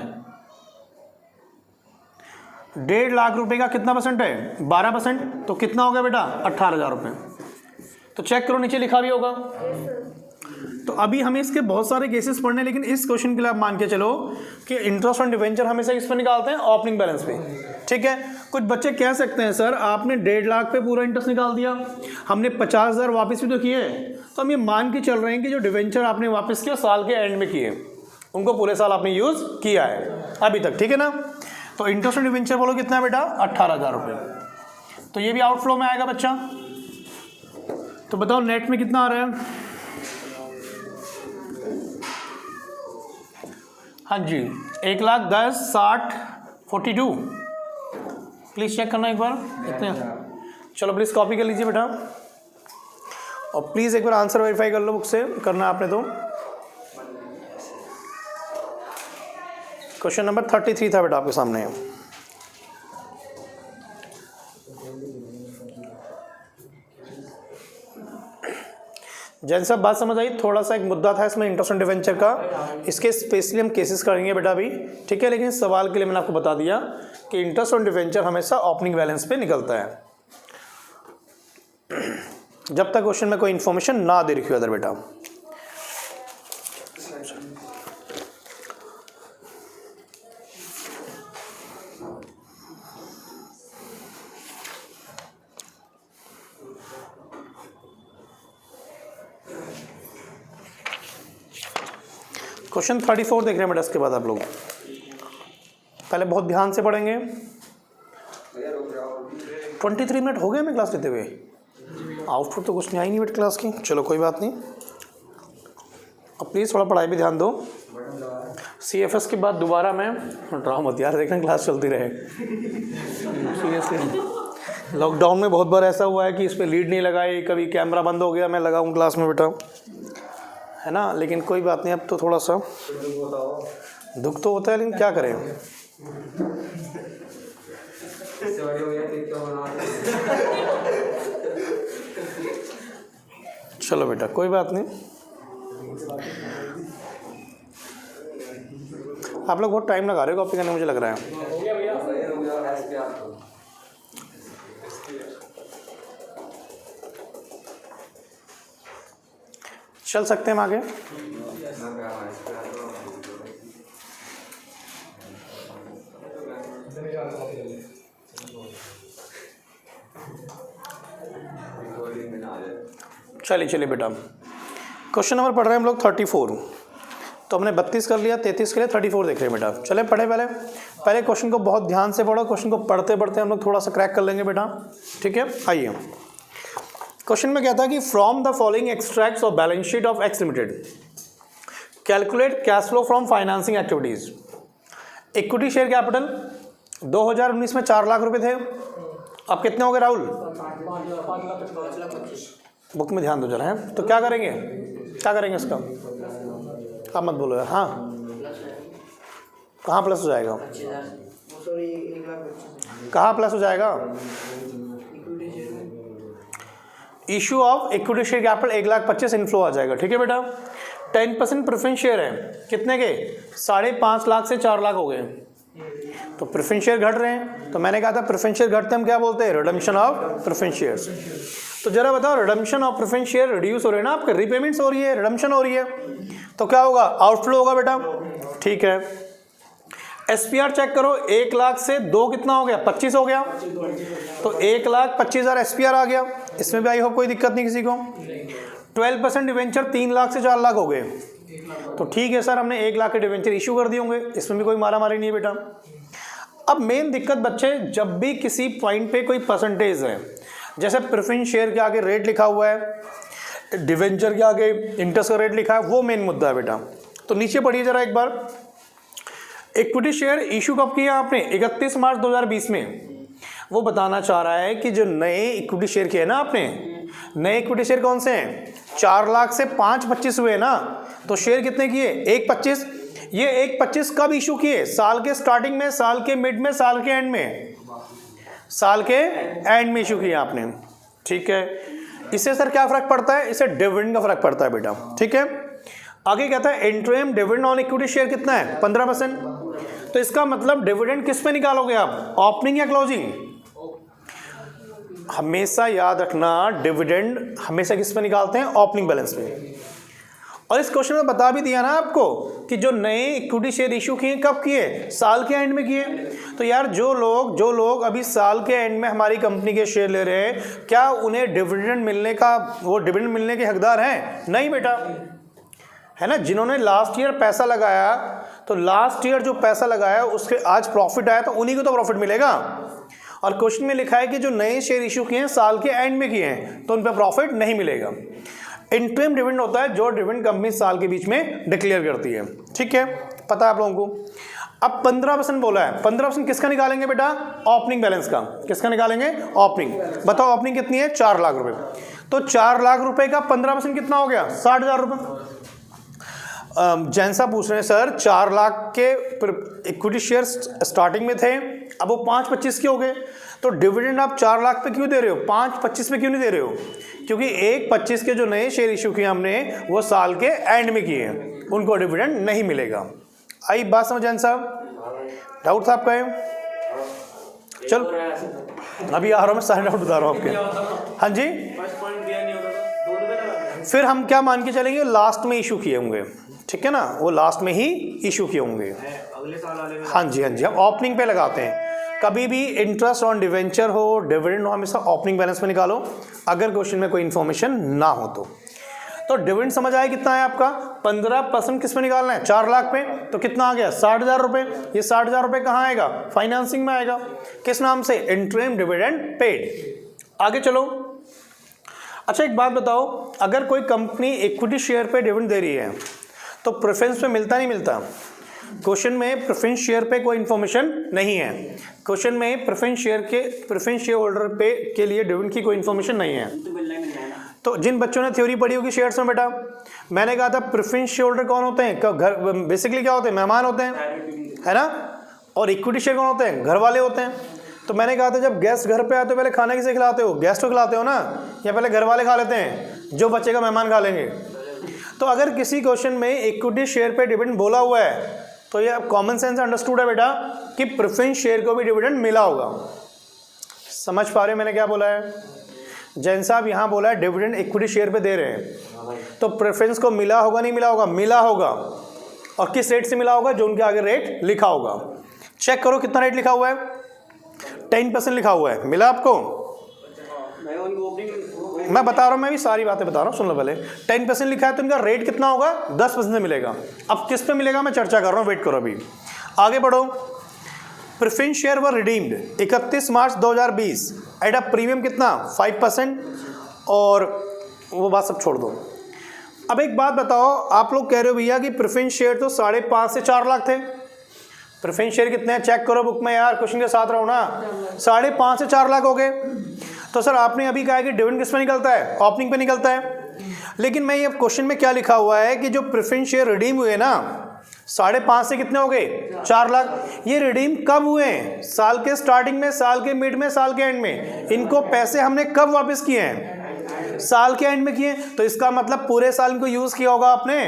1.5 लाख रुपए का कितना परसेंट है, 12%, तो कितना हो गया बेटा, 18,000 रुपये। तो चेक करो, नीचे लिखा भी होगा। तो अभी हमें इसके बहुत सारे केसेस पढ़ने, लेकिन इस क्वेश्चन के लिए आप मान के चलो कि इंटरेस्ट ऑन डिवेंचर हमेशा किस पे निकालते हैं, ओपनिंग बैलेंस पे। ठीक है, कुछ बच्चे कह सकते हैं सर आपने 1.5 लाख पे पूरा इंटरेस्ट निकाल दिया, हमने 50,000 वापस भी तो किए, तो हम ये मान के चल रहे हैं कि जो डिवेंचर आपने वापस किया साल के एंड में किए, उनको पूरे साल आपने यूज किया है अभी तक। ठीक है ना, तो इंटरेस्ट ऑन डिवेंचर बोलो कितना है बेटा, 18,000 रुपये। तो ये भी आउटफ्लो में आएगा बच्चा। तो बताओ नेट में कितना आ रहा है, हाँ जी 1,10,60,42। प्लीज़ चेक करना एक बार कितने। चलो प्लीज़ कॉपी कर लीजिए बेटा, और प्लीज़ एक बार आंसर वेरीफाई कर लो बुक से, करना आपने तो। क्वेश्चन नंबर 33 था बेटा आपके सामने। जैन साहब बात समझ आई, थोड़ा सा एक मुद्दा था इसमें इंटरेस्ट ऑन डिवेंचर का, इसके स्पेशली हम केसेस करेंगे बेटा अभी। ठीक है, लेकिन इस सवाल के लिए मैंने आपको बता दिया कि इंटरेस्ट ऑन डिवेंचर हमेशा ओपनिंग बैलेंस पे निकलता है, जब तक क्वेश्चन में कोई इन्फॉर्मेशन ना दे रखी हो अदर बेटा। क्वेश्चन 34 देख रहे हैं बेटा, इसके बाद आप लोग पहले बहुत ध्यान से पढ़ेंगे। 23 मिनट हो गए हमें क्लास लेते हुए, आउटपुट तो कुछ नहीं आई नहीं बेटा क्लास की। चलो कोई बात नहीं, अब प्लीज़ थोड़ा पढ़ाई भी ध्यान दो। CFS के बाद दोबारा मैं ड्रामा मत यार, देखना क्लास चलती रहे सीरियसली। लॉकडाउन में बहुत बार ऐसा हुआ है कि इस पर लीड नहीं लगाई, कभी कैमरा बंद हो गया, मैं लगाऊँ क्लास में बेटा, है ना। लेकिन कोई बात नहीं, अब तो थोड़ा सा दुख तो होता है, लेकिन क्या करें। चलो बेटा कोई बात नहीं, आप लोग बहुत टाइम लगा रहे हो कॉपी करने, मुझे लग रहा है। चल सकते हैं हम आगे। चलिए बेटा, क्वेश्चन नंबर पढ़ रहे हैं हम लोग 34। तो हमने 32 कर लिया, 33 के लिए 34 देख रहे हैं बेटा। चले पढ़े, पहले क्वेश्चन को बहुत ध्यान से पढ़ो। क्वेश्चन को पढ़ते पढ़ते हम लोग थोड़ा सा क्रैक कर लेंगे बेटा, ठीक है। आइए, क्वेश्चन में क्या था कि from the following extracts of balance sheet of x limited calculate cash flow from financing activities. Equity share capital 2019 में 4 लाख रुपए थे, अब कितने हो गए राहुल? 5,25,000। बुक में ध्यान दो जरा, है तो क्या करेंगे इसका, आप मत बोलो यार। हाँ, कहाँ प्लस हो जाएगा, कहाँ प्लस हो जाएगा? Issue of equity share capital 1,25,000 inflow आ जाएगा, ठीक है बेटा। 10% प्रेफरेंस शेयर है, कितने के? 5.5 लाख से 4 लाख हो गए। तो प्रेफरेंस शेयर घट रहे हैं, तो मैंने कहा था प्रेफरेंस शेयर घटते हम क्या बोलते हैं, रिडम्पशन ऑफ प्रेफरेंस शेयर्स। तो जरा बताओ, redemption of preference share reduce हो रहे हैं ना आपके, रीपेमेंट्स हो रही है, रिडम्पशन हो रही है, तो क्या होगा, आउटफ्लो होगा बेटा। ठीक है, एसपीआर चेक करो, 1 लाख से 2 कितना हो गया, 25 हो गया, तो 1,25,000 एसपीआर आ गया। इसमें भी आई होप कोई दिक्कत नहीं किसी को। 12% डिवेंचर 3 लाख से 4 लाख हो गए, तो ठीक है सर हमने 1 लाख के डिवेंचर इशू कर दिए होंगे, इसमें भी कोई मारा मारी नहीं है बेटा। अब मेन दिक्कत बच्चे, जब भी किसी पॉइंट पे कोई परसेंटेज है, जैसे प्रेफरेंस शेयर के आगे रेट लिखा हुआ है, डिवेंचर के आगे इंटरेस्ट का रेट लिखा है, वो मेन मुद्दा है बेटा। तो नीचे पढ़िए जरा एक बार, इक्विटी शेयर इशू कब किया आपने, 31 मार्च 2020 में। वो बताना चाह रहा है कि जो नए इक्विटी शेयर किए ना आपने, नए इक्विटी शेयर कौन से हैं, 4 लाख से 5,25 हुए ना, तो शेयर कितने किए, 1,25। ये 1,25 कब इशू किए, साल के स्टार्टिंग में, साल के मिड में, साल के एंड में, साल के एंड में इशू किया आपने। ठीक है, इससे सर क्या फर्क पड़ता है, इससे डिविडेंड का फर्क पड़ता है बेटा। ठीक है, आगे कहता है interim dividend on equity share कितना है, 15%। तो इसका मतलब डिविडेंड किस पे निकालोगे आप, ओपनिंग या क्लोजिंग। हमेशा याद रखना, डिविडेंड हमेशा किस पे निकालते हैं, ओपनिंग बैलेंस पे। और इस क्वेश्चन में बता भी दिया ना आपको कि जो नए इक्विटी शेयर इशू किए कब किए, साल के एंड में किए। तो यार जो लोग अभी साल के एंड में हमारी कंपनी के शेयर ले रहे हैं, क्या उन्हें डिविडेंड मिलने का, वो डिविडेंड मिलने के हकदार हैं, नहीं बेटा, है ना। जिन्होंने लास्ट ईयर पैसा लगाया, तो लास्ट ईयर जो पैसा लगाया उसके आज प्रॉफिट आया, तो उन्हीं को तो प्रॉफिट मिलेगा। और क्वेश्चन में लिखा है कि जो नए शेयर इशू किए हैं साल के एंड में किए हैं, तो उन पर प्रॉफिट नहीं मिलेगा। इंटरिम डिविडेंड होता है जो डिविडेंड कंपनी साल के बीच में डिक्लेयर करती है। ठीक है, पता है आप लोगों को। अब 15% बोला है, 15% किसका निकालेंगे बेटा, ओपनिंग बैलेंस का। किसका निकालेंगे, ओपनिंग। बताओ ओपनिंग कितनी है, 4 लाख रुपए। तो 4 लाख रुपए का 15% कितना हो गया, 60,000 रुपये। जैसा पूछ रहे हैं सर, 4 लाख के इक्विटी शेयर स्टार्टिंग में थे, अब वो 5,25 के हो गए, तो डिविडेंड आप 4 लाख पे क्यों दे रहे हो, 5,25 पे क्यों नहीं दे रहे हो, क्योंकि 1,25 के जो नए शेयर इशू किए हमने वो साल के एंड में किए, उनको डिविडेंड नहीं मिलेगा। आई बात समझ जैन साहब, डाउट था आपका? चल अभी आ रहा हूँ मैं, सारे डाउट बता रहा हूँ आपके। हाँ जी, फिर हम क्या मान के चलेंगे, लास्ट में इशू किए होंगे, ठीक है ना, वो लास्ट में ही इशू किए होंगे अगले साल। हाँ जी, हम ओपनिंग पे लगाते हैं। कभी भी इंटरेस्ट ऑन डिवेंचर हो, डिविडेंड हो, हमेशा ओपनिंग बैलेंस में निकालो, अगर क्वेश्चन में कोई इन्फॉर्मेशन ना हो तो डिविडेंड समझ आया कितना है आपका, 15% किस पे निकालना है, 4 लाख पे, तो कितना आ गया, 60,000 रुपये। ये 60,000 रुपये कहाँ आएगा, फाइनेंसिंग में आएगा। किस नाम से, इंटरिम डिविडेंड पेड। आगे चलो। अच्छा एक बात बताओ, अगर कोई कंपनी इक्विटी शेयर पे डिविडेंड दे रही है तो प्रेफरेंस पे मिलता नहीं मिलता? क्वेश्चन में प्रेफरेंस शेयर पे कोई इन्फॉर्मेशन नहीं है। क्वेश्चन में प्रेफरेंस शेयर होल्डर पे के लिए डिविडेंड की कोई इन्फॉर्मेशन नहीं है। तो जिन बच्चों ने थ्योरी पढ़ी होगी शेयर्स में बेटा, मैंने कहा था प्रेफरेंस शेयर होल्डर कौन होते हैं, घर बेसिकली क्या होते हैं, मेहमान होते हैं, है ना। और इक्विटी शेयर कौन होते हैं, घर वाले होते हैं। तो मैंने कहा था जब गेस्ट घर पे आते हो पहले खाना किसे खिलाते हो, गेस्ट को खिलाते हो ना, या पहले घर वाले खा लेते हैं, जो बच्चे का मेहमान खा लेंगे। तो अगर किसी क्वेश्चन में इक्विटी शेयर पे डिविडेंड बोला हुआ है तो ये कॉमन सेंस अंडरस्टूड है बेटा कि प्रेफरेंस शेयर को भी डिविडेंड मिला होगा। समझ पा रहे हो मैंने क्या बोला है? जैन साहब यहाँ बोला है डिविडेंड इक्विटी शेयर पे दे रहे हैं, तो प्रेफरेंस को मिला होगा नहीं मिला होगा, मिला होगा। और किस रेट से मिला होगा, जो उनके आगे रेट लिखा होगा। चेक करो कितना रेट लिखा हुआ है, 10% लिखा हुआ है, मिला आपको? मैं बता रहा हूँ, मैं भी सारी बातें बता रहा हूँ, सुन लो पहले। 10% लिखा है तो इनका रेट कितना होगा, 10% से मिलेगा। अब किस पे मिलेगा मैं चर्चा कर रहा हूँ, वेट करो अभी, आगे बढ़ो। Preference share were redeemed 31 March 2020 at a premium कितना, 5%। और वो बात सब छोड़ दो। अब एक बात बताओ, आप लोग कह रहे हो भैया कि प्रेफरेंस शेयर तो 5.5 से 4 लाख थे। प्रेफरेंस शेयर कितने हैं, चेक करो बुक में यार, क्वेश्चन के साथ रहो ना। 5.5 से 4 लाख हो गए। तो सर आपने अभी कहा कि डिविडेंड किस पे निकलता है, ओपनिंग पे निकलता है। लेकिन मैं ये क्वेश्चन में क्या लिखा हुआ है कि जो प्रेफरेंस शेयर रिडीम हुए ना, 5.5 से कितने हो गए, 4 लाख। ये रिडीम कब हुए हैं, साल के स्टार्टिंग में, साल के मिड में, साल के एंड में। इनको पैसे हमने कब वापस किए हैं, साल के एंड में किए। तो इसका मतलब पूरे साल इनको यूज किया होगा आपने,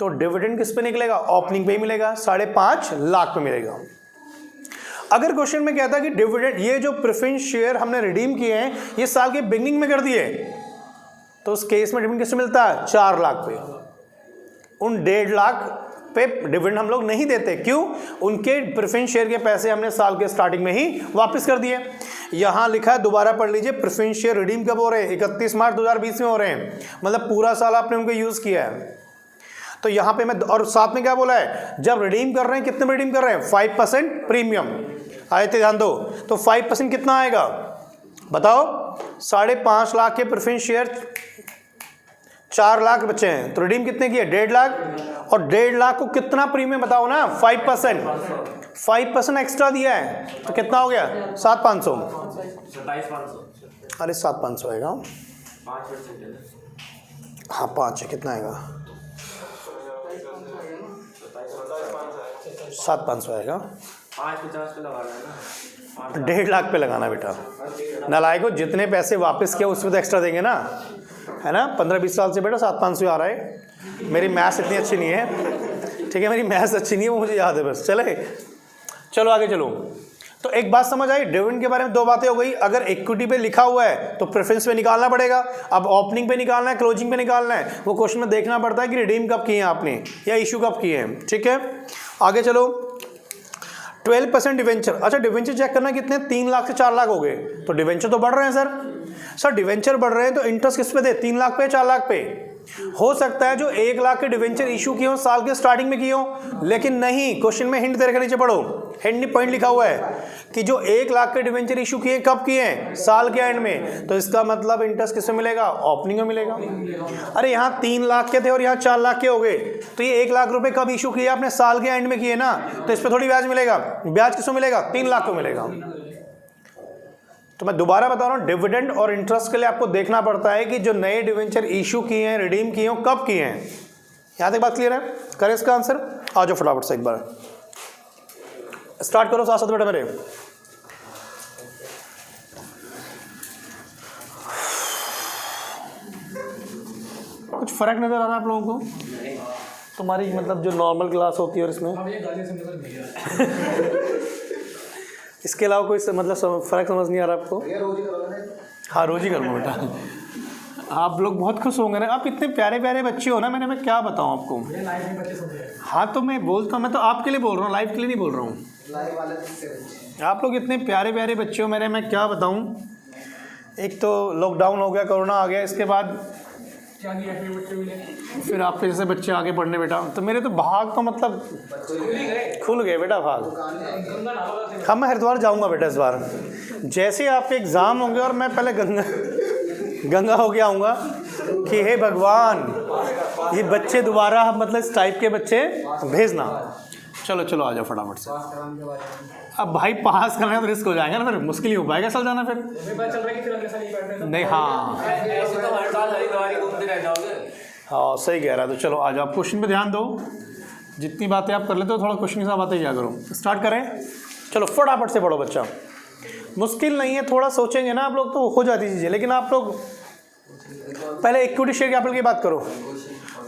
तो डिविडेंड किस पे निकलेगा, ओपनिंग पे ही मिलेगा, 5.5 लाख पे मिलेगा। अगर क्वेश्चन में कहता है कि डिविडेंड, ये जो प्रेफरेंस शेयर हमने रिडीम किए हैं ये साल के बिगनिंग में कर दिए, तो उस केस में डिविडेंड किससे मिलता है? 4 लाख पे। उन 1.5 लाख पे डिविडेंड हम लोग नहीं देते, क्यों? उनके प्रेफरेंस शेयर के पैसे हमने साल के स्टार्टिंग में ही वापस कर दिए। यहां लिखा है, दोबारा पढ़ लीजिए, प्रेफरेंस शेयर रिडीम कब हो रहे हैं? 31 मार्च 2020 में हो रहे हैं, मतलब पूरा साल आपने उनको यूज किया है। तो यहां पे मैं, और साथ में क्या बोला है, जब रिडीम कर रहे हैं कितने में रिडीम कर रहे हैं? 5% प्रीमियम आए थे, ध्यान दो। तो 5% कितना आएगा बताओ? 5.5 लाख के प्रेफरेंस शेयर 4 लाख बचे हैं, तो रिडीम कितने की है? 1.5 लाख। और 1.5 लाख को कितना प्रीमियम बताओ ना? 5% एक्स्ट्रा दिया है, तो कितना हो गया? 7,500। अरे 7,500 आएगा, हाँ 5 है, कितना आएगा? 7,500 आएगा। 1.5 लाख पे लगाना बेटा, नालायको, जितने पैसे वापस किया उसमें तो एक्स्ट्रा देंगे ना, है ना? 15-20 साल से बेटा 7,500 आ रहा है। मेरी मैथ्स इतनी अच्छी नहीं है, ठीक है, मेरी मैथ्स अच्छी नहीं है, वो मुझे याद है बस। चलो आगे चलो। तो एक बात समझ आई, डिविडेंड के बारे में 2 बातें हो गई। अगर इक्विटी पे लिखा हुआ है तो प्रेफरेंस पे निकालना पड़ेगा। अब ओपनिंग पे निकालना है, क्लोजिंग पे निकालना है, वो क्वेश्चन में देखना पड़ता है कि रिडीम कब किए हैं आपने या इशू कब किए हैं, ठीक है। आगे चलो, 12% डिवेंचर। अच्छा, डिवेंचर चेक करना कितने? 3 लाख से 4 लाख हो गए, तो डिवेंचर तो बढ़ रहे हैं सर डिवेंचर बढ़ रहे हैं, तो इंटरेस्ट किस पे दे? 3 लाख पे, 4 लाख पे? हो सकता है जो 1 लाख के डिवेंचर इशू किए हो साल के स्टार्टिंग में किए हो, लेकिन नहीं, क्वेश्चन में हिंट दे रखा, नीचे पढ़ो, हिंट पॉइंट लिखा हुआ है कि जो 1 लाख के डिवेंचर इशू किए कब किए हैं? साल के एंड में। तो इसका मतलब इंटरेस्ट किसमें मिलेगा? ओपनिंग में मिलेगा। अरे यहाँ 3 लाख के थे और यहाँ 4 लाख के हो गए, तो ये 1 लाख रुपए कब इशू किए? आपने साल के एंड में किए ना, तो इस पर थोड़ी ब्याज मिलेगा। ब्याज किसको मिलेगा? 3 लाख को मिलेगा। तो मैं दोबारा बता रहा हूं, डिविडेंड और इंटरेस्ट के लिए आपको देखना पड़ता है कि जो नए डिवेंचर इशू किए हैं, रिडीम किए हैं, कब किए हैं। यहां तक बात क्लियर है? करें इसका आंसर? आ जाओ फटाफट से, एक बार स्टार्ट करो साथ साथ बेटा मेरे। कुछ फर्क नजर आ रहा है आप लोगों को? तुम्हारी मतलब जो नॉर्मल क्लास होती है और इसमें इसके अलावा कोई मतलब फ़र्क समझ नहीं आ रहा आपको? हाँ, रोज़ ही करूँगा बेटा। आप लोग बहुत खुश होंगे ना, आप इतने प्यारे प्यारे बच्चे हो ना, मैं क्या बताऊँ आपको। हाँ, तो मैं बोलता हूँ, मैं तो आपके लिए बोल रहा हूँ, लाइफ के लिए नहीं बोल रहा हूँ। आप लोग इतने प्यारे प्यारे बच्चे हो मेरे, मैं क्या बताऊँ। एक तो लॉकडाउन हो गया, कोरोना आ गया, इसके बाद फिर आपके जैसे बच्चे आगे पढ़ने बेटा, तो मेरे तो भाग तो मतलब खुल गए बेटा, भाग। हाँ, मैं हरिद्वार जाऊंगा बेटा इस बार, जैसे आपके एग्ज़ाम होंगे और मैं पहले गंगा हो गया आऊँगा कि हे भगवान, ये बच्चे दोबारा मतलब इस टाइप के बच्चे भेजना। चलो आ जाओ फटाफट से। अब भाई पास करना है तो रिस्क हो जाएगा ना, फिर मुश्किल ही हो पाएगा साल जाना फिर। नहीं, हाँ सही कह रहा है। तो चलो आ जाओ, क्वेश्चन पे ध्यान दो। जितनी बातें आप कर लेते हो थोड़ा क्वेश्चन के साथ बातें किया करो। स्टार्ट करें, चलो फटाफट से पढ़ो बच्चा। मुश्किल नहीं है, थोड़ा सोचेंगे ना आप लोग तो हो जाती चीज़ें, लेकिन आप लोग पहले इक्विटी शेयर कैपिटल की बात करो।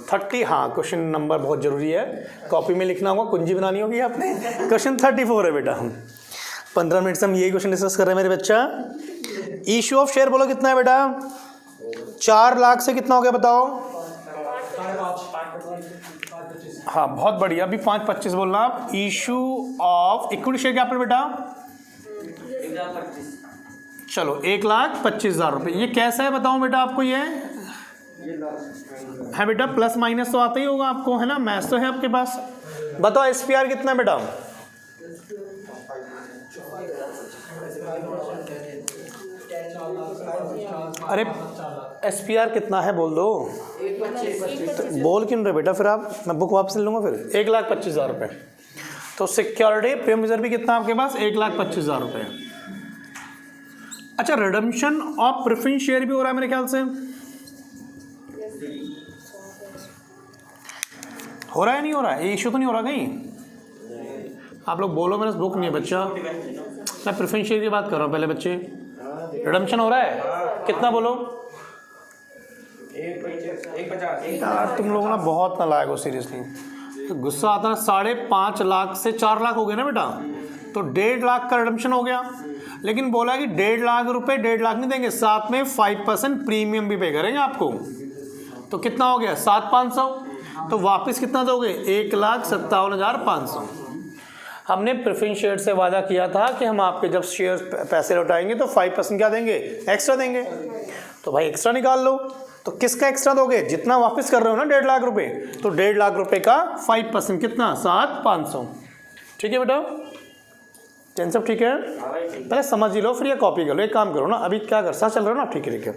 30, हाँ क्वेश्चन नंबर बहुत ज़रूरी है, कॉपी में लिखना होगा, कुंजी बनानी होगी आपने। क्वेश्चन 34 है बेटा। 15 मिनट से हम यही क्वेश्चन डिस्कस कर रहे हैं मेरे बच्चा। इशू ऑफ शेयर बोलो कितना है बेटा? 4 लाख से कितना हो गया बताओ? हाँ बहुत बढ़िया, अभी 5.25 बोलना आप। Issue of equity share capital बेटा चलो 1,25,000 रुपये। ये कैसा है बताओ बेटा आपको? ये है बेटा, प्लस माइनस तो आता ही होगा आपको, है ना, मैथ्स तो है आपके पास। बताओ एसपीआर कितना है बेटा? अरे एसपीआर कितना है बोल दो। तो बोल क्यों रहे बेटा फिर आप? मैं बुक वापस ले लूँगा फिर। 1,25,000 रुपये। तो सिक्योरिटी प्रीमियम रिजर्व भी कितना आपके पास? 1,25,000 रुपये। अच्छा, रिडम्पशन ऑफ प्रेफरेंस शेयर भी हो रहा है मेरे ख्याल से, हो रहा है नहीं हो रहा है? ये इशू तो नहीं हो रहा कहीं? आप लोग बोलो, मेरे बुक नहीं है बच्चा, मैं प्रेफरेंस शेयर की बात कर रहा हूँ पहले बच्चे। रिडम्पशन हो रहा है कितना बोलो? 1,50,000। यार तुम लोग ना बहुत नालायक हो सीरियसली। तो गुस्सा आता है। 5.5 लाख से 4 लाख हो गए ना बेटा, तो 1.5 लाख का रिडम्पशन हो गया, लेकिन बोला कि 1.5 लाख रुपए 1.5 लाख नहीं देंगे, साथ में 5% प्रीमियम भी पे करेंगे आपको। तो कितना हो गया 7,500, तो वापस कितना दोगे 1,57,500। हमने प्रेफरेंस शेयर से वादा किया था कि हम आपके जब शेयर पैसे लौटाएंगे तो 5% क्या देंगे, एक्स्ट्रा देंगे। तो भाई एक्स्ट्रा निकाल लो। तो किसका एक्स्ट्रा दोगे, जितना वापस कर रहे हो ना 1.5 लाख रुपए, तो 1.5 लाख रुपए का 5% कितना 7,500। ठीक है बेटा, टेन सब ठीक है, पहले समझ ही लो फिर ये कॉपी कर लो। एक काम करो ना, अभी क्या कर साथ चल रहा हो ना, ठीक है।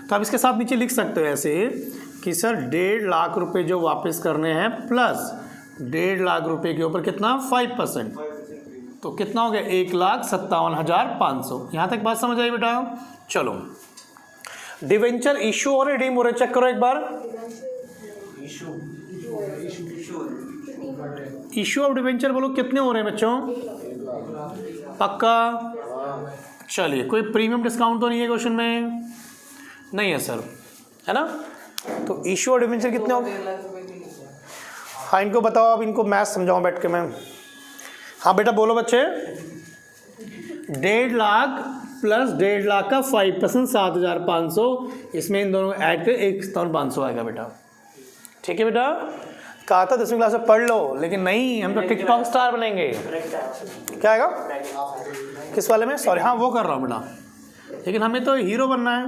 तो आप इसके साथ नीचे लिख सकते हो ऐसे कि सर 1.5 लाख रुपए जो वापस करने हैं प्लस 1.5 लाख रुपए के ऊपर कितना 5%, तो कितना हो गया 1,57,500। यहाँ तक बात समझ आई बेटा। चलो डिवेंचर इशू और रिडीम हो रहे, चेक करो एक बार। इशू ऑफ डिवेंचर बोलो कितने हो रहे हैं बच्चों, पक्का? चलिए, कोई प्रीमियम डिस्काउंट तो नहीं है क्वेश्चन में? नहीं है सर, है ना। तो इशू ऑफ डिवेंचर कितने हो? हाँ इनको बताओ, अब इनको मैथ समझाऊँ बैठ के मैं। हाँ बेटा बोलो बच्चे। 1.5 लाख प्लस 1.5 लाख का 5% 7,500, इसमें इन दोनों ऐड कर 1,500 आएगा बेटा। ठीक है बेटा, कहा था 10वीं क्लास में पढ़ लो, लेकिन नहीं, हम तो टिकटॉक स्टार बनेंगे। क्या आएगा किस वाले में, सॉरी हाँ वो कर रहा हूँ बेटा, लेकिन हमें तो हीरो बनना है,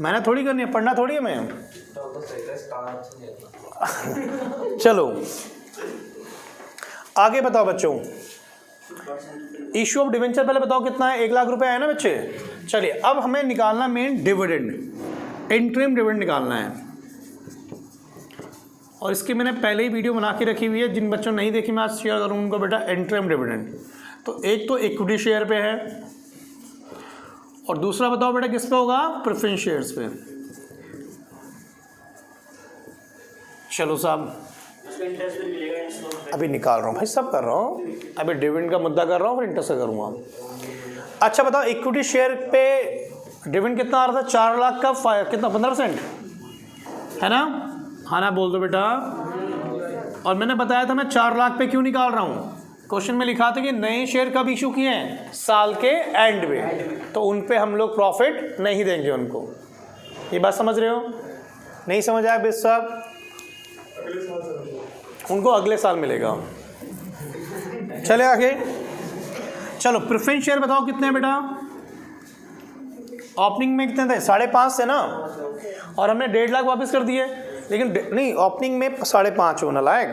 मैंने थोड़ी करनी है, पढ़ना थोड़ी है मैं। चलो आगे बताओ बच्चों। इशू ऑफ डिवेंचर पहले बताओ कितना है, 1 लाख रुपए आए ना बच्चे। चलिए अब हमें निकालना मेन डिविडेंड, इंटरिम डिविडेंड निकालना है। और इसकी मैंने पहले ही वीडियो बना के रखी हुई है, जिन बच्चों ने नहीं देखी मैं आज शेयर करूँ उनको बेटा। इंटरिम डिविडेंड तो एक तो इक्विटी शेयर पे है, और दूसरा बताओ बेटा किस पे होगा, प्रेफरेंस शेयर्स पे। चलो साहब अभी निकाल रहा हूँ भाई, सब कर रहा हूँ, अभी डिविडेंड का मुद्दा कर रहा हूँ, फिर इंटरेस्ट का करूँगा। अच्छा बताओ इक्विटी शेयर पे डिविडेंड कितना आ रहा था, 4 लाख का कितना 15% है ना। हाँ ना बोल दो बेटा। और मैंने बताया था मैं 4 लाख पे क्यों निकाल रहा हूँ, क्वेश्चन में लिखा था कि नए शेयर कब इशू किए हैं, साल के एंड में, तो उन पे हम लोग प्रॉफिट नहीं देंगे उनको। ये बात समझ रहे हो? नहीं समझ आया बेस साहब? उनको अगले साल मिलेगा। चले आगे। चलो प्रेफरेंस शेयर बताओ कितने हैं बेटा, ओपनिंग में कितने थे, 5.5 थे ना, और हमने 1.5 लाख वापस कर दिए। लेकिन नहीं, ओपनिंग में 5.5 होना लायक,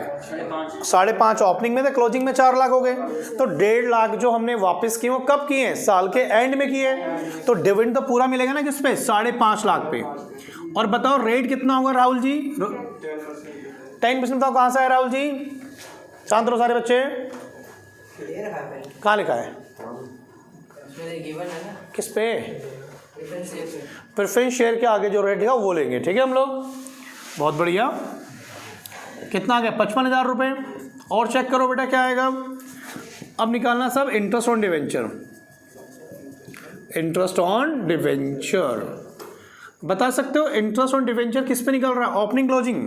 5.5 ओपनिंग में थे, क्लोजिंग में 4 लाख हो गए। तो 1.5 लाख जो हमने वापस किए वो कब किए हैं, साल के एंड में किए। तो डिविडेंड तो पूरा मिलेगा ना किस पे, 5.5 लाख पे। और बताओ रेट कितना होगा राहुल जी, 10% बताओ कहाँ से है राहुल जी, शांत रहो सारे बच्चे। कहाँ लिखा है, किस पे, प्रेफरेंस शेयर के आगे जो रेट लिखा वो लेंगे। ठीक है हम लोग, बहुत बढ़िया। कितना आ गया 55,000 रुपये। और चेक करो बेटा क्या आएगा। अब निकालना सब interest on debenture, interest on debenture बता सकते हो इंटरेस्ट ऑन डिवेंचर किस पे निकल रहा है, ओपनिंग क्लोजिंग,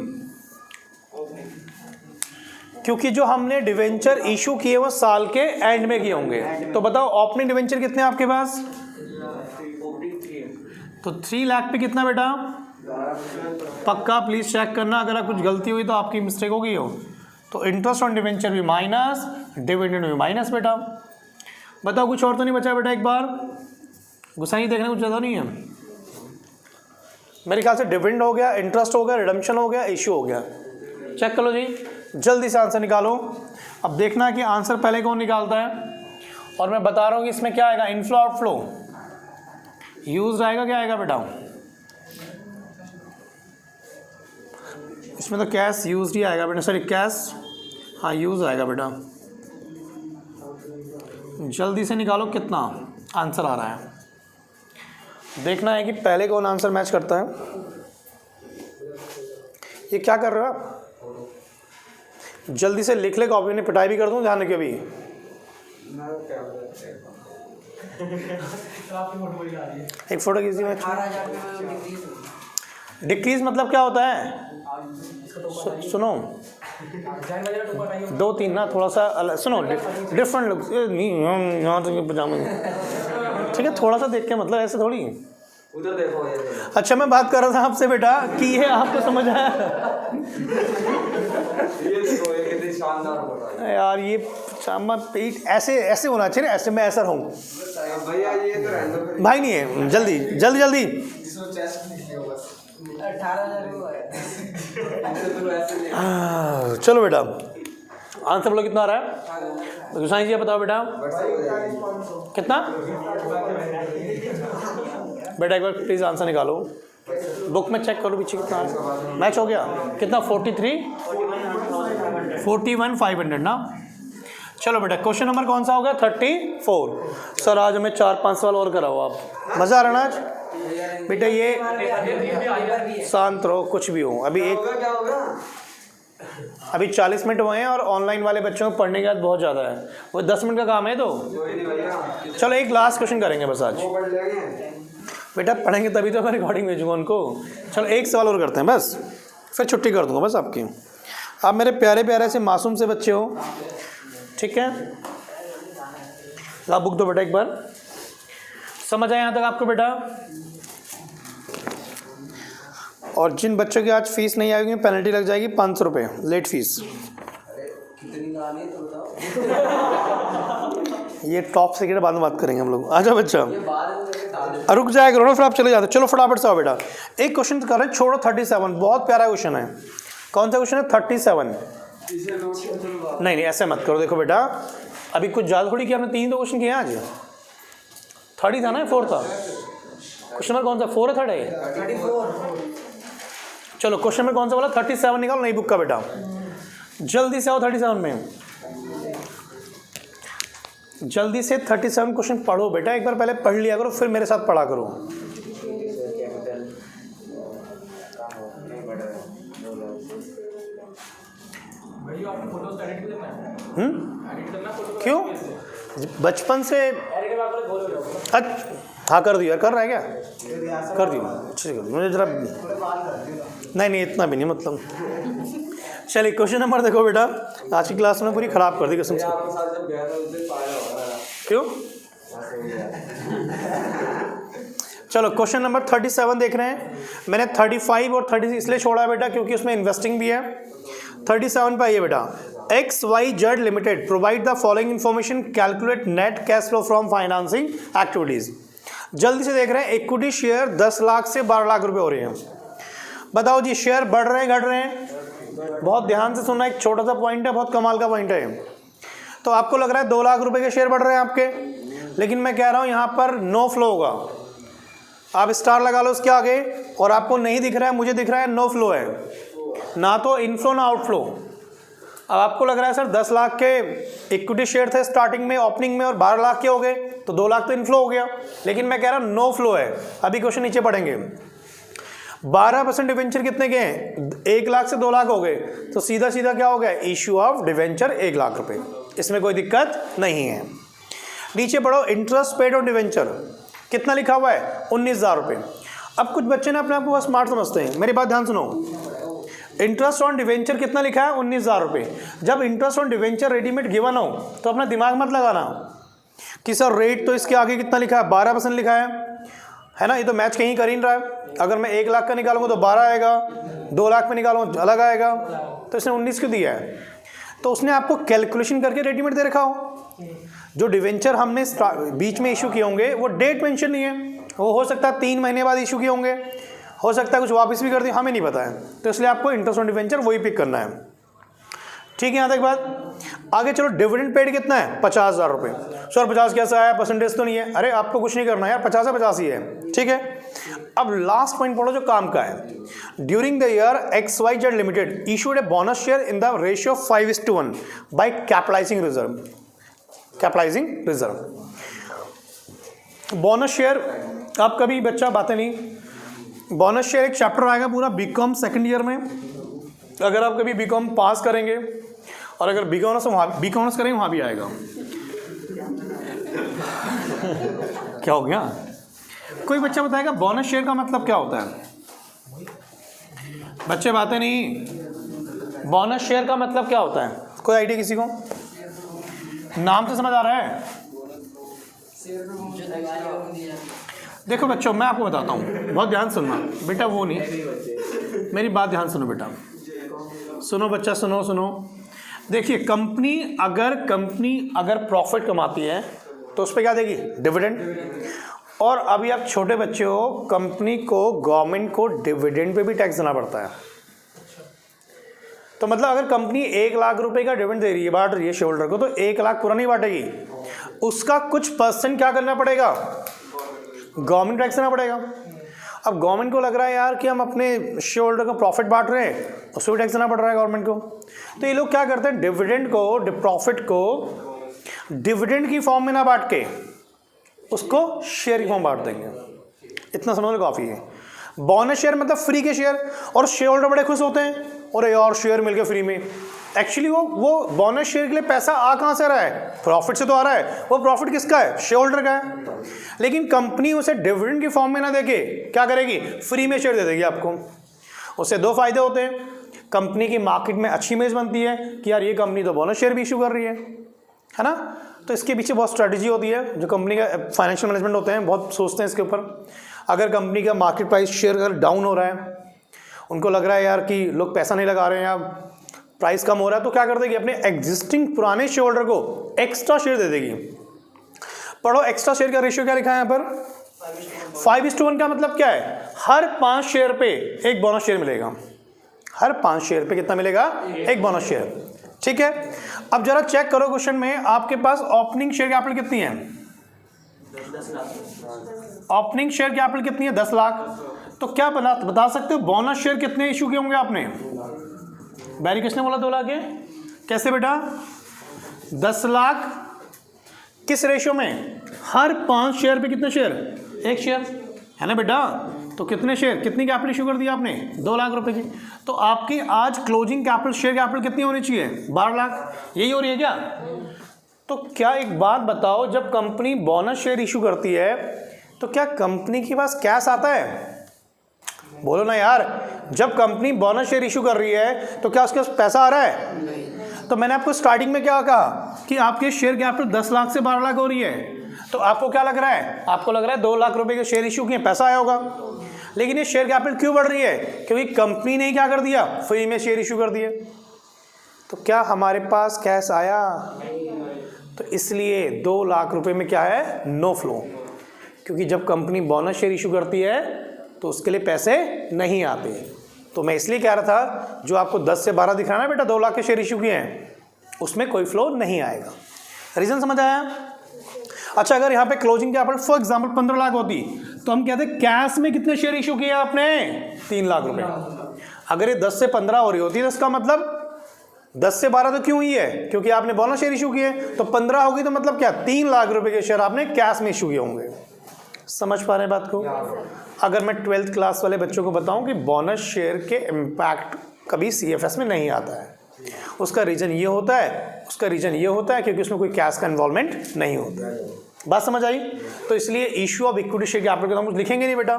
क्योंकि जो हमने डिवेंचर इशू किए वो साल के एंड में किए होंगे। तो बताओ ओपनिंग डिवेंचर कितने हैं आपके पास, तो 3 लाख पे कितना बेटा, पक्का प्लीज चेक करना, अगर कुछ गलती हुई तो आपकी मिस्टेक हो गई हो। तो इंटरेस्ट ऑन डिवेंचर भी माइनस, डिविडेंड भी माइनस बेटा। बताओ कुछ और तो नहीं बचा बेटा, एक बार गुस्साई देखना, कुछ ज़्यादा नहीं है मेरे ख्याल से। डिविडेंड हो गया, इंटरेस्ट हो गया, रिडम्पशन हो गया, इशू हो गया। चेक कर लो जी, जल्दी से आंसर निकालो। अब देखना कि आंसर पहले कौन निकालता है। और मैं बता रहा हूँ कि इसमें क्या आएगा, इनफ्लो आउटफ्लो यूज आएगा, क्या आएगा बेटा, इसमें तो कैश यूज ही आएगा बेटा, सॉरी कैश हाँ यूज आएगा बेटा। जल्दी से निकालो कितना आंसर आ रहा है। देखना है कि पहले कौन आंसर मैच करता है। ये क्या कर रहा है, जल्दी से लिख ले, कॉपी में पिटाई भी कर दूं, ध्यान रखिए अभी। एक फोटो किसी में डिक्रीज मतलब क्या होता है, सुनो डिजाइन वगैरह तो बनाइए। 2-3 ना, थोड़ा सा अलग सुनो, डिफरेंट लुक नहीं, यहाँ तो पजामा ठीक है, थोड़ा सा देख के, मतलब ऐसे थोड़ी। उधर देखो ये। अच्छा मैं बात कर रहा था आपसे बेटा कि ये आपको समझ आया? ये देखो ये कितनी शानदार फोटो है यार ये पजामा पेट ऐसे ऐसे होना चाहिए ना, ऐसे मैं ऐसा रहूँ भैया। ये तो रैंडम भाई, नहीं है, जल्दी जल्दी जल्दी। जिसमें चेस्ट निकली हो बस 18,000 वो है। तो ऐसे नहीं चलो बेटा, आंसर बोलो कितना आ रहा है? गुसाई जी बताओ बेटा कितना? बेटा एक बार प्लीज़ आंसर निकालो, बुक में चेक करो पीछे कितना है। मैच हो गया कितना? 41,500 ना। चलो बेटा क्वेश्चन नंबर कौन सा होगा? 34। सर आज हमें 4-5 सवाल और कराओ आप, मज़ा आ रहा ना आज बेटा? ये शांत रहो, कुछ भी हो। अभी क्या होगा? अभी 40 मिनट हुए हैं और ऑनलाइन वाले बच्चों को पढ़ने के बाद बहुत ज़्यादा है, वो 10 मिनट का काम है। तो कोई नहीं भैया, चलो एक लास्ट क्वेश्चन करेंगे बस आज। वो पढ़ लेंगे। बेटा पढ़ेंगे तभी तो मैं रिकॉर्डिंग भेजूंगा उनको। चलो एक सवाल और करते हैं बस, फिर छुट्टी कर दूंगा बस आपकी। आप मेरे प्यारे प्यारे से मासूम से बच्चे हो, ठीक है? आप बुक दो बेटा एक बार। समझ आए यहाँ तक आपको बेटा? और जिन बच्चों की आज फीस नहीं आएगी पेनल्टी लग जाएगी 500 रुपये लेट फीस। कितनी गानी तो बताओ। ये टॉप सीक्रेट बाद में बात करेंगे हम लोग। आजा बच्चा, ये बाद में डाल रुक जाएगा करो ना, फिर आप चले जाते। चलो फटाफट से आओ बेटा, एक क्वेश्चन कर रहे हैं, छोड़ो 37, बहुत प्यारा क्वेश्चन है। कौन सा क्वेश्चन है? 37। इसे नोट कर नहीं नहीं ऐसे मत करो, देखो बेटा अभी कुछ ज़्यादा थोड़ी किया, आपने 3 क्वेश्चन किए आज। 30 था ना, 4 था क्वेश्चन नंबर? कौन सा 4 है 3rd है? 34। चलो क्वेश्चन नंबर कौन सा बोला? 37 निकालो नई बुक का बेटा, जल्दी से आओ 37 में, जल्दी से 37 क्वेश्चन पढ़ो बेटा। एक बार पहले पढ़ लिया करो, फिर मेरे साथ पढ़ा करो। क्यों? बचपन से अच्छा, हाँ कर दियो यार, कर रहा है क्या? कर दियो, अच्छे कर दियो मुझे जरा। नहीं इतना भी नहीं, मतलब चलिए क्वेश्चन नंबर देखो बेटा, आज की क्लास में पूरी ख़राब कर दी कसम से। आपके साथ जब गया था उस दिन पाया होगा। क्यों? चलो क्वेश्चन नंबर 37 देख रहे हैं। मैंने 35 और 36 इसलिए छोड़ा है बेटा क्योंकि उसमें इन्वेस्टिंग भी है। 37 पे आइए बेटा, XYZ limited provide the following information, calculate net cash flow from financing activities. जल्दी से देख रहे हैं, इक्विटी शेयर 10 लाख से 12 लाख रुपए हो रहे हैं। बताओ जी शेयर बढ़ रहे हैं घट रहे हैं? बहुत ध्यान से सुनना, एक छोटा सा पॉइंट है, बहुत कमाल का पॉइंट है। तो आपको लग रहा है 2 लाख रुपए के शेयर बढ़ रहे हैं आपके, लेकिन मैं कह रहा हूं यहां पर नो फ्लो होगा। आप स्टार लगा लो उसके आगे, और आपको नहीं दिख रहा है, मुझे दिख रहा है नो फ्लो है, ना तो इनफ्लो ना आउटफ्लो। अब आपको लग रहा है सर 10 लाख के इक्विटी शेयर थे स्टार्टिंग में, ओपनिंग में, और 12 लाख के हो गए, तो 2 लाख तो इनफ्लो हो गया, लेकिन मैं कह रहा हूं नो फ्लो है। अभी क्वेश्चन नीचे पढ़ेंगे। 12% डिवेंचर कितने के हैं? 1 लाख से 2 लाख हो गए, तो सीधा सीधा क्या हो गया? इश्यू ऑफ डिवेंचर 1 लाख रुपए, इसमें कोई दिक्कत नहीं है। नीचे पढ़ो, इंटरेस्ट पेड ऑन डिवेंचर कितना लिखा हुआ है? 19,000 रुपये। अब कुछ बच्चे ने अपने आप को स्मार्ट समझते हैं, मेरी बात ध्यान सुनो। इंटरेस्ट ऑन डिवेंचर कितना लिखा है? 19,000 रुपये। जब interest on debenture readymade given हो तो अपना दिमाग मत लगाना कि सर रेट तो इसके आगे कितना लिखा है? 12% लिखा है ना, ये तो मैच कहीं कर ही नहीं रहा है। अगर मैं 1 लाख का निकालूंगा तो 12 आएगा, 2 लाख में निकालूंगा अलग आएगा, तो इसने 19 क्यों दिया है? तो उसने आपको कैलकुलेशन करके रेडीमेड दे रखा हो। जो डिवेंचर हमने बीच में इशू किए होंगे वो डेट मेंशन नहीं है, वो हो सकता है 3 महीने बाद इशू किए होंगे, हो सकता है कुछ वापस भी कर दिए, हमें नहीं पता है। तो इसलिए आपको इंटरेस्ट ऑन डिवेंचर वही पिक करना है। ठीक है, यहाँ तक बात। आगे चलो, डिविडेंड पेड कितना है? 50,000 रुपये। सर 50 कैसा आया? परसेंटेज तो नहीं है। अरे आपको कुछ नहीं करना यार, 50 है 50 ही है, ठीक है। अब लास्ट पॉइंट पढ़ो जो काम का है। During the year XYZ limited issued a bonus share in the ratio 5:1 by capitalising reserve. Capitalising reserve bonus share, आप कभी बच्चा बातें नहीं, बोनस शेयर एक चैप्टर आएगा पूरा बीकॉम सेकंड ईयर में। अगर आप कभी बीकॉम पास करेंगे और अगर बीकॉमर्स करेंगे वहाँ भी आएगा। क्या हो गया? कोई बच्चा बताएगा बोनस शेयर का मतलब क्या होता है? बच्चे बातें नहीं, बोनस शेयर का मतलब क्या होता है, कोई आइडिया किसी को? नाम से समझ आ रहा है? देखो बच्चों मैं आपको बताता हूँ, बहुत ध्यान सुनना बेटा, वो नहीं, मेरी बात ध्यान सुनो बेटा, सुनो बच्चा, सुनो। देखिए कंपनी अगर प्रॉफिट कमाती है तो उस पर क्या देगी? डिविडेंड। और अभी आप छोटे बच्चे हो, कंपनी को, गवर्नमेंट को डिविडेंड पे भी टैक्स देना पड़ता है। तो मतलब अगर कंपनी 1 लाख रुपए का डिविडेंड दे रही है, बांट रही है शेयर होल्डर को, तो 1 लाख पूरा नहीं बांटेगी, उसका कुछ परसेंट क्या करना पड़ेगा? गवर्नमेंट टैक्स देना पड़ेगा। अब गवर्नमेंट को लग रहा है यार कि हम अपने शेयर होल्डर को प्रॉफिट बांट रहे हैं, उसको भी टैक्स देना पड़ रहा है गवर्नमेंट को। तो ये लोग क्या करते हैं, डिविडेंड को, प्रॉफिट को डिविडेंड की फॉर्म में ना बांट के उसको शेयर की फॉर्म बांट देंगे। इतना समझ लो काफ़ी है। बोनस शेयर मतलब फ्री के शेयर, और शेयर होल्डर बड़े खुश होते हैं, और यार शेयर मिल गए फ्री में। एक्चुअली वो बोनस शेयर के लिए पैसा आ कहाँ से रहा है? प्रॉफिट से तो आ रहा है। वो प्रॉफिट किसका है? शेयर होल्डर का है। लेकिन कंपनी उसे डिविडेंड की फॉर्म में ना देके क्या करेगी? फ्री में शेयर दे देगी आपको। उससे 2 फायदे होते हैं, कंपनी की मार्केट में अच्छी इमेज बनती है कि यार ये कंपनी तो बोनस शेयर भी इशू कर रही है ना। तो इसके पीछे बहुत स्ट्रैटेजी होती है, जो कंपनी का फाइनेंशियल मैनेजमेंट होते हैं बहुत सोचते हैं इसके ऊपर। अगर कंपनी का मार्केट प्राइस शेयर अगर डाउन हो रहा है, उनको लग रहा है यार कि लोग पैसा नहीं लगा रहे हैं या प्राइस कम हो रहा है, तो क्या कर देगी? अपने एग्जिस्टिंग पुराने शेयर होल्डर को एक्स्ट्रा शेयर दे देगी। पढ़ो, एक्स्ट्रा शेयर का रेशियो क्या लिखा है यहाँ पर? 5:1 का मतलब क्या है? हर 5 शेयर पे एक बोनस शेयर मिलेगा। हर 5 शेयर पे कितना मिलेगा? एक बोनस शेयर। ठीक है, अब जरा चेक करो क्वेश्चन में, आपके पास ओपनिंग शेयर कैपिटल कितनी है? 10 लाख। ओपनिंग शेयर कैपिटल कितनी है? 10 लाख। तो क्या बता सकते हो बोनस शेयर कितने इशू किए होंगे आपने? बैरी किसने बोला 2 लाख है? कैसे बेटा? 10 लाख किस रेशियो में? हर 5 शेयर पे कितने शेयर? 1 शेयर, है ना बेटा। तो कितने शेयर, कितनी कैपिटल इशू कर दिया आपने? 2 लाख रुपए की। तो आपकी आज क्लोजिंग कैपिटल, शेयर कैपिटल कितनी होनी चाहिए? 12 लाख। यही हो रही है क्या? तो क्या एक बात बताओ, जब कंपनी बोनस शेयर इशू करती है तो क्या कंपनी के पास कैश आता है? बोलो ना यार। जब कंपनी बोनस शेयर इशू कर रही है तो क्या उसके पास पैसा आ रहा है? तो मैंने आपको स्टार्टिंग में क्या कहा कि आपके शेयर कैपिटल 10 लाख से 12 लाख हो रही है। तो आपको क्या लग रहा है? आपको लग रहा है 2 लाख रुपए के शेयर इशू किए, पैसा आया होगा। लेकिन ये शेयर कैपिटल क्यों बढ़ रही है? क्योंकि कंपनी ने क्या कर दिया? फ्री में शेयर इशू कर दिए। तो क्या हमारे पास कैश आया? तो इसलिए 2 लाख रुपए में क्या है? No flow. क्योंकि जब कंपनी बोनस शेयर इशू करती है तो उसके लिए पैसे नहीं आते। तो मैं इसलिए कह रहा था, जो आपको 10 से 12 दिख रहा है ना बेटा, 2 लाख के शेयर इशू किए हैं, उसमें कोई फ्लो नहीं आएगा। रीजन समझ आया? अच्छा, अगर यहाँ पे closing capital for example 15 lakh होती तो हम कहते कैश में कितने शेयर इशू किए आपने? 3 लाख रुपए। अगर ये 10 से 15 हो रही होती तो इसका मतलब 10 से 12 तो क्यों हुई है? क्योंकि आपने बोनस शेयर इशू किए। तो 15 होगी तो मतलब क्या? 3 लाख रुपए के शेयर आपने कैश में इशू किए होंगे। समझ पा रहे हैं बात को? अगर मैं 12th क्लास वाले बच्चों को बताऊं कि बोनस शेयर के इम्पैक्ट कभी CFS में नहीं आता है, उसका रीज़न ये होता है क्योंकि उसमें कोई कैश का इन्वॉल्वमेंट नहीं होता है। बात समझ आई? तो इसलिए issue of equity share capital के हम कुछ लिखेंगे नहीं बेटा।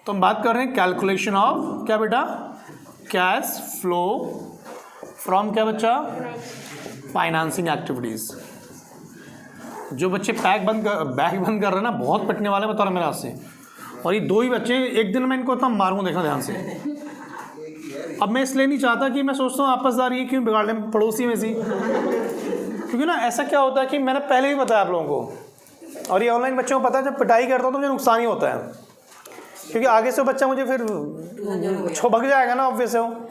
तो हम बात कर रहे हैं कैलकुलेशन ऑफ क्या बेटा? कैश फ्लो फ्रॉम क्या बच्चा? Financing activities. जो बच्चे बैग बंद कर रहे हैं ना, बहुत पिटने वाले बता रहे मेरे हाथ से। और ये 2 ही बच्चे, एक दिन मैं इनको इतना मारूंगा, देखना ध्यान से। अब मैं इसलिए नहीं चाहता कि मैं सोचता हूँ आपसदारी क्यों बिगाड़ लें पड़ोसी में से, क्योंकि ना ऐसा क्या होता है कि मैंने पहले भी बताया आप लोगों को, और ये ऑनलाइन बच्चों को पता है, जब पिटाई करता हूँ तो मुझे नुकसान ही होता है, क्योंकि आगे से बच्चा मुझे फिर भग जाएगा ना ऑब्वियस है वो।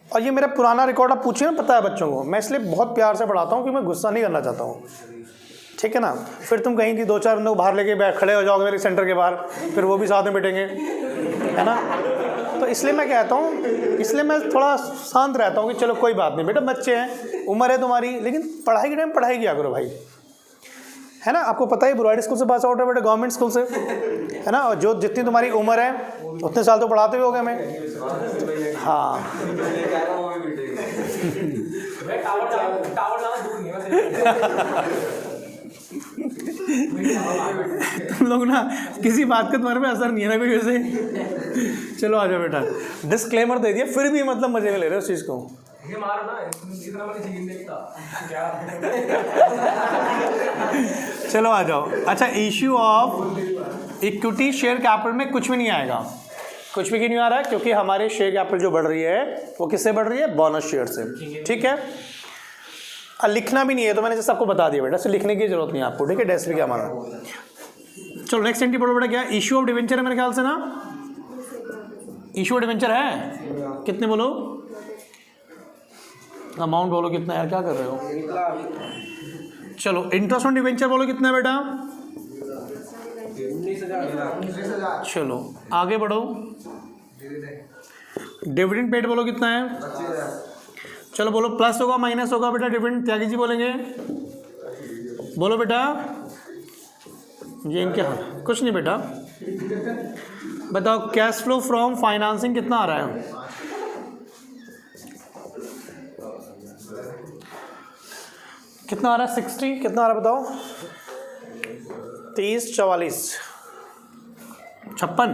और ये मेरा पुराना रिकॉर्ड आप पूछिए ना, पता है बच्चों को। मैं इसलिए बहुत प्यार से पढ़ाता हूँ कि मैं गुस्सा नहीं करना चाहता हूँ, ठीक है ना। फिर तुम कहीं थी 2-4 लोग बाहर लेके खड़े हो जाओगे मेरे सेंटर के बाहर, फिर वो भी साथ में बैठेंगे, है ना। तो इसलिए मैं कहता हूँ, इसलिए मैं थोड़ा शांत रहता हूँ कि चलो कोई बात नहीं बेटा, बच्चे हैं, उम्र है तुम्हारी, लेकिन पढ़ाई के टाइम पढ़ाई किया करो भाई, है ना। आपको पता है बुराड़ी स्कूल से पास आउट है बेटा, गवर्नमेंट स्कूल से, है ना। और जो जितनी तुम्हारी उम्र है उतने साल तो पढ़ाते हुए हो गए हमें। हाँ तुम लोग ना किसी बात का तुम्हारे पे असर नहीं है ना कोई वैसे। चलो आ जाओ बेटा, डिस्क्लेमर दे दिया फिर भी मतलब मजे में ले रहे हो उस चीज़ को। ये मारो ना, इतना मैंने सीन देखता क्या। चलो आ जाओ। अच्छा, issue of equity share capital में कुछ भी नहीं आएगा, कुछ भी क्यों नहीं आ रहा है? क्योंकि हमारे शेयर कैपिटल जो बढ़ रही है वो किससे बढ़ रही है? बोनस शेयर से। ठीक है, लिखना भी नहीं है तो मैंने जैसे आपको बता दिया बेटा, लिखने की जरूरत नहीं है आपको। ठीक है, डेस्क पे क्या माना। चलो नेक्स्ट एंट्री पढ़ो बेटा, क्या इशू ऑफ डिवेंचर है मेरे ख्याल से ना? इशू ऑफ डिवेंचर है, कितने बोलो? अमाउंट बोलो कितना यार, क्या कर रहे हो? चलो इंटरेस्ट ऑन डिवेंचर बोलो कितना है बेटा? 19,000। चलो आगे बढ़ो। डिविडेंड पेड बोलो कितना है? चलो बोलो प्लस होगा माइनस होगा बेटा डिविडेंड? त्यागी जी बोलेंगे, बोलो बेटा। ये इनके हाँ कुछ नहीं बेटा, बताओ कैश फ्लो फ्रॉम फाइनेंसिंग कितना आ रहा है? कितना आ रहा है? 60। कितना आ रहा है बताओ? 30, 44, 56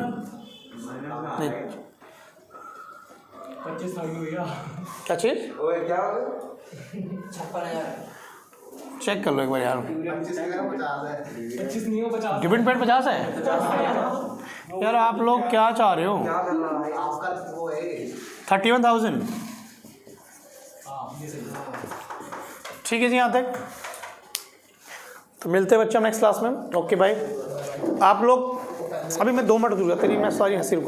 नहीं 25 साल की भैया। क्या चीज़? 56,000। चेक कर लो एक बार यार। 25 नहीं हो 50। डिविडेंड पेड 50 है यार, आप लोग क्या चाह रहे हो? 31,000। ठीक है जी, यहाँ तक तो मिलते हैं बच्चे नेक्स्ट क्लास में। ओके भाई, आप लोग अभी मैं 2 मिनट दूंगा, तेरी मैं सारी हंसी रुकवा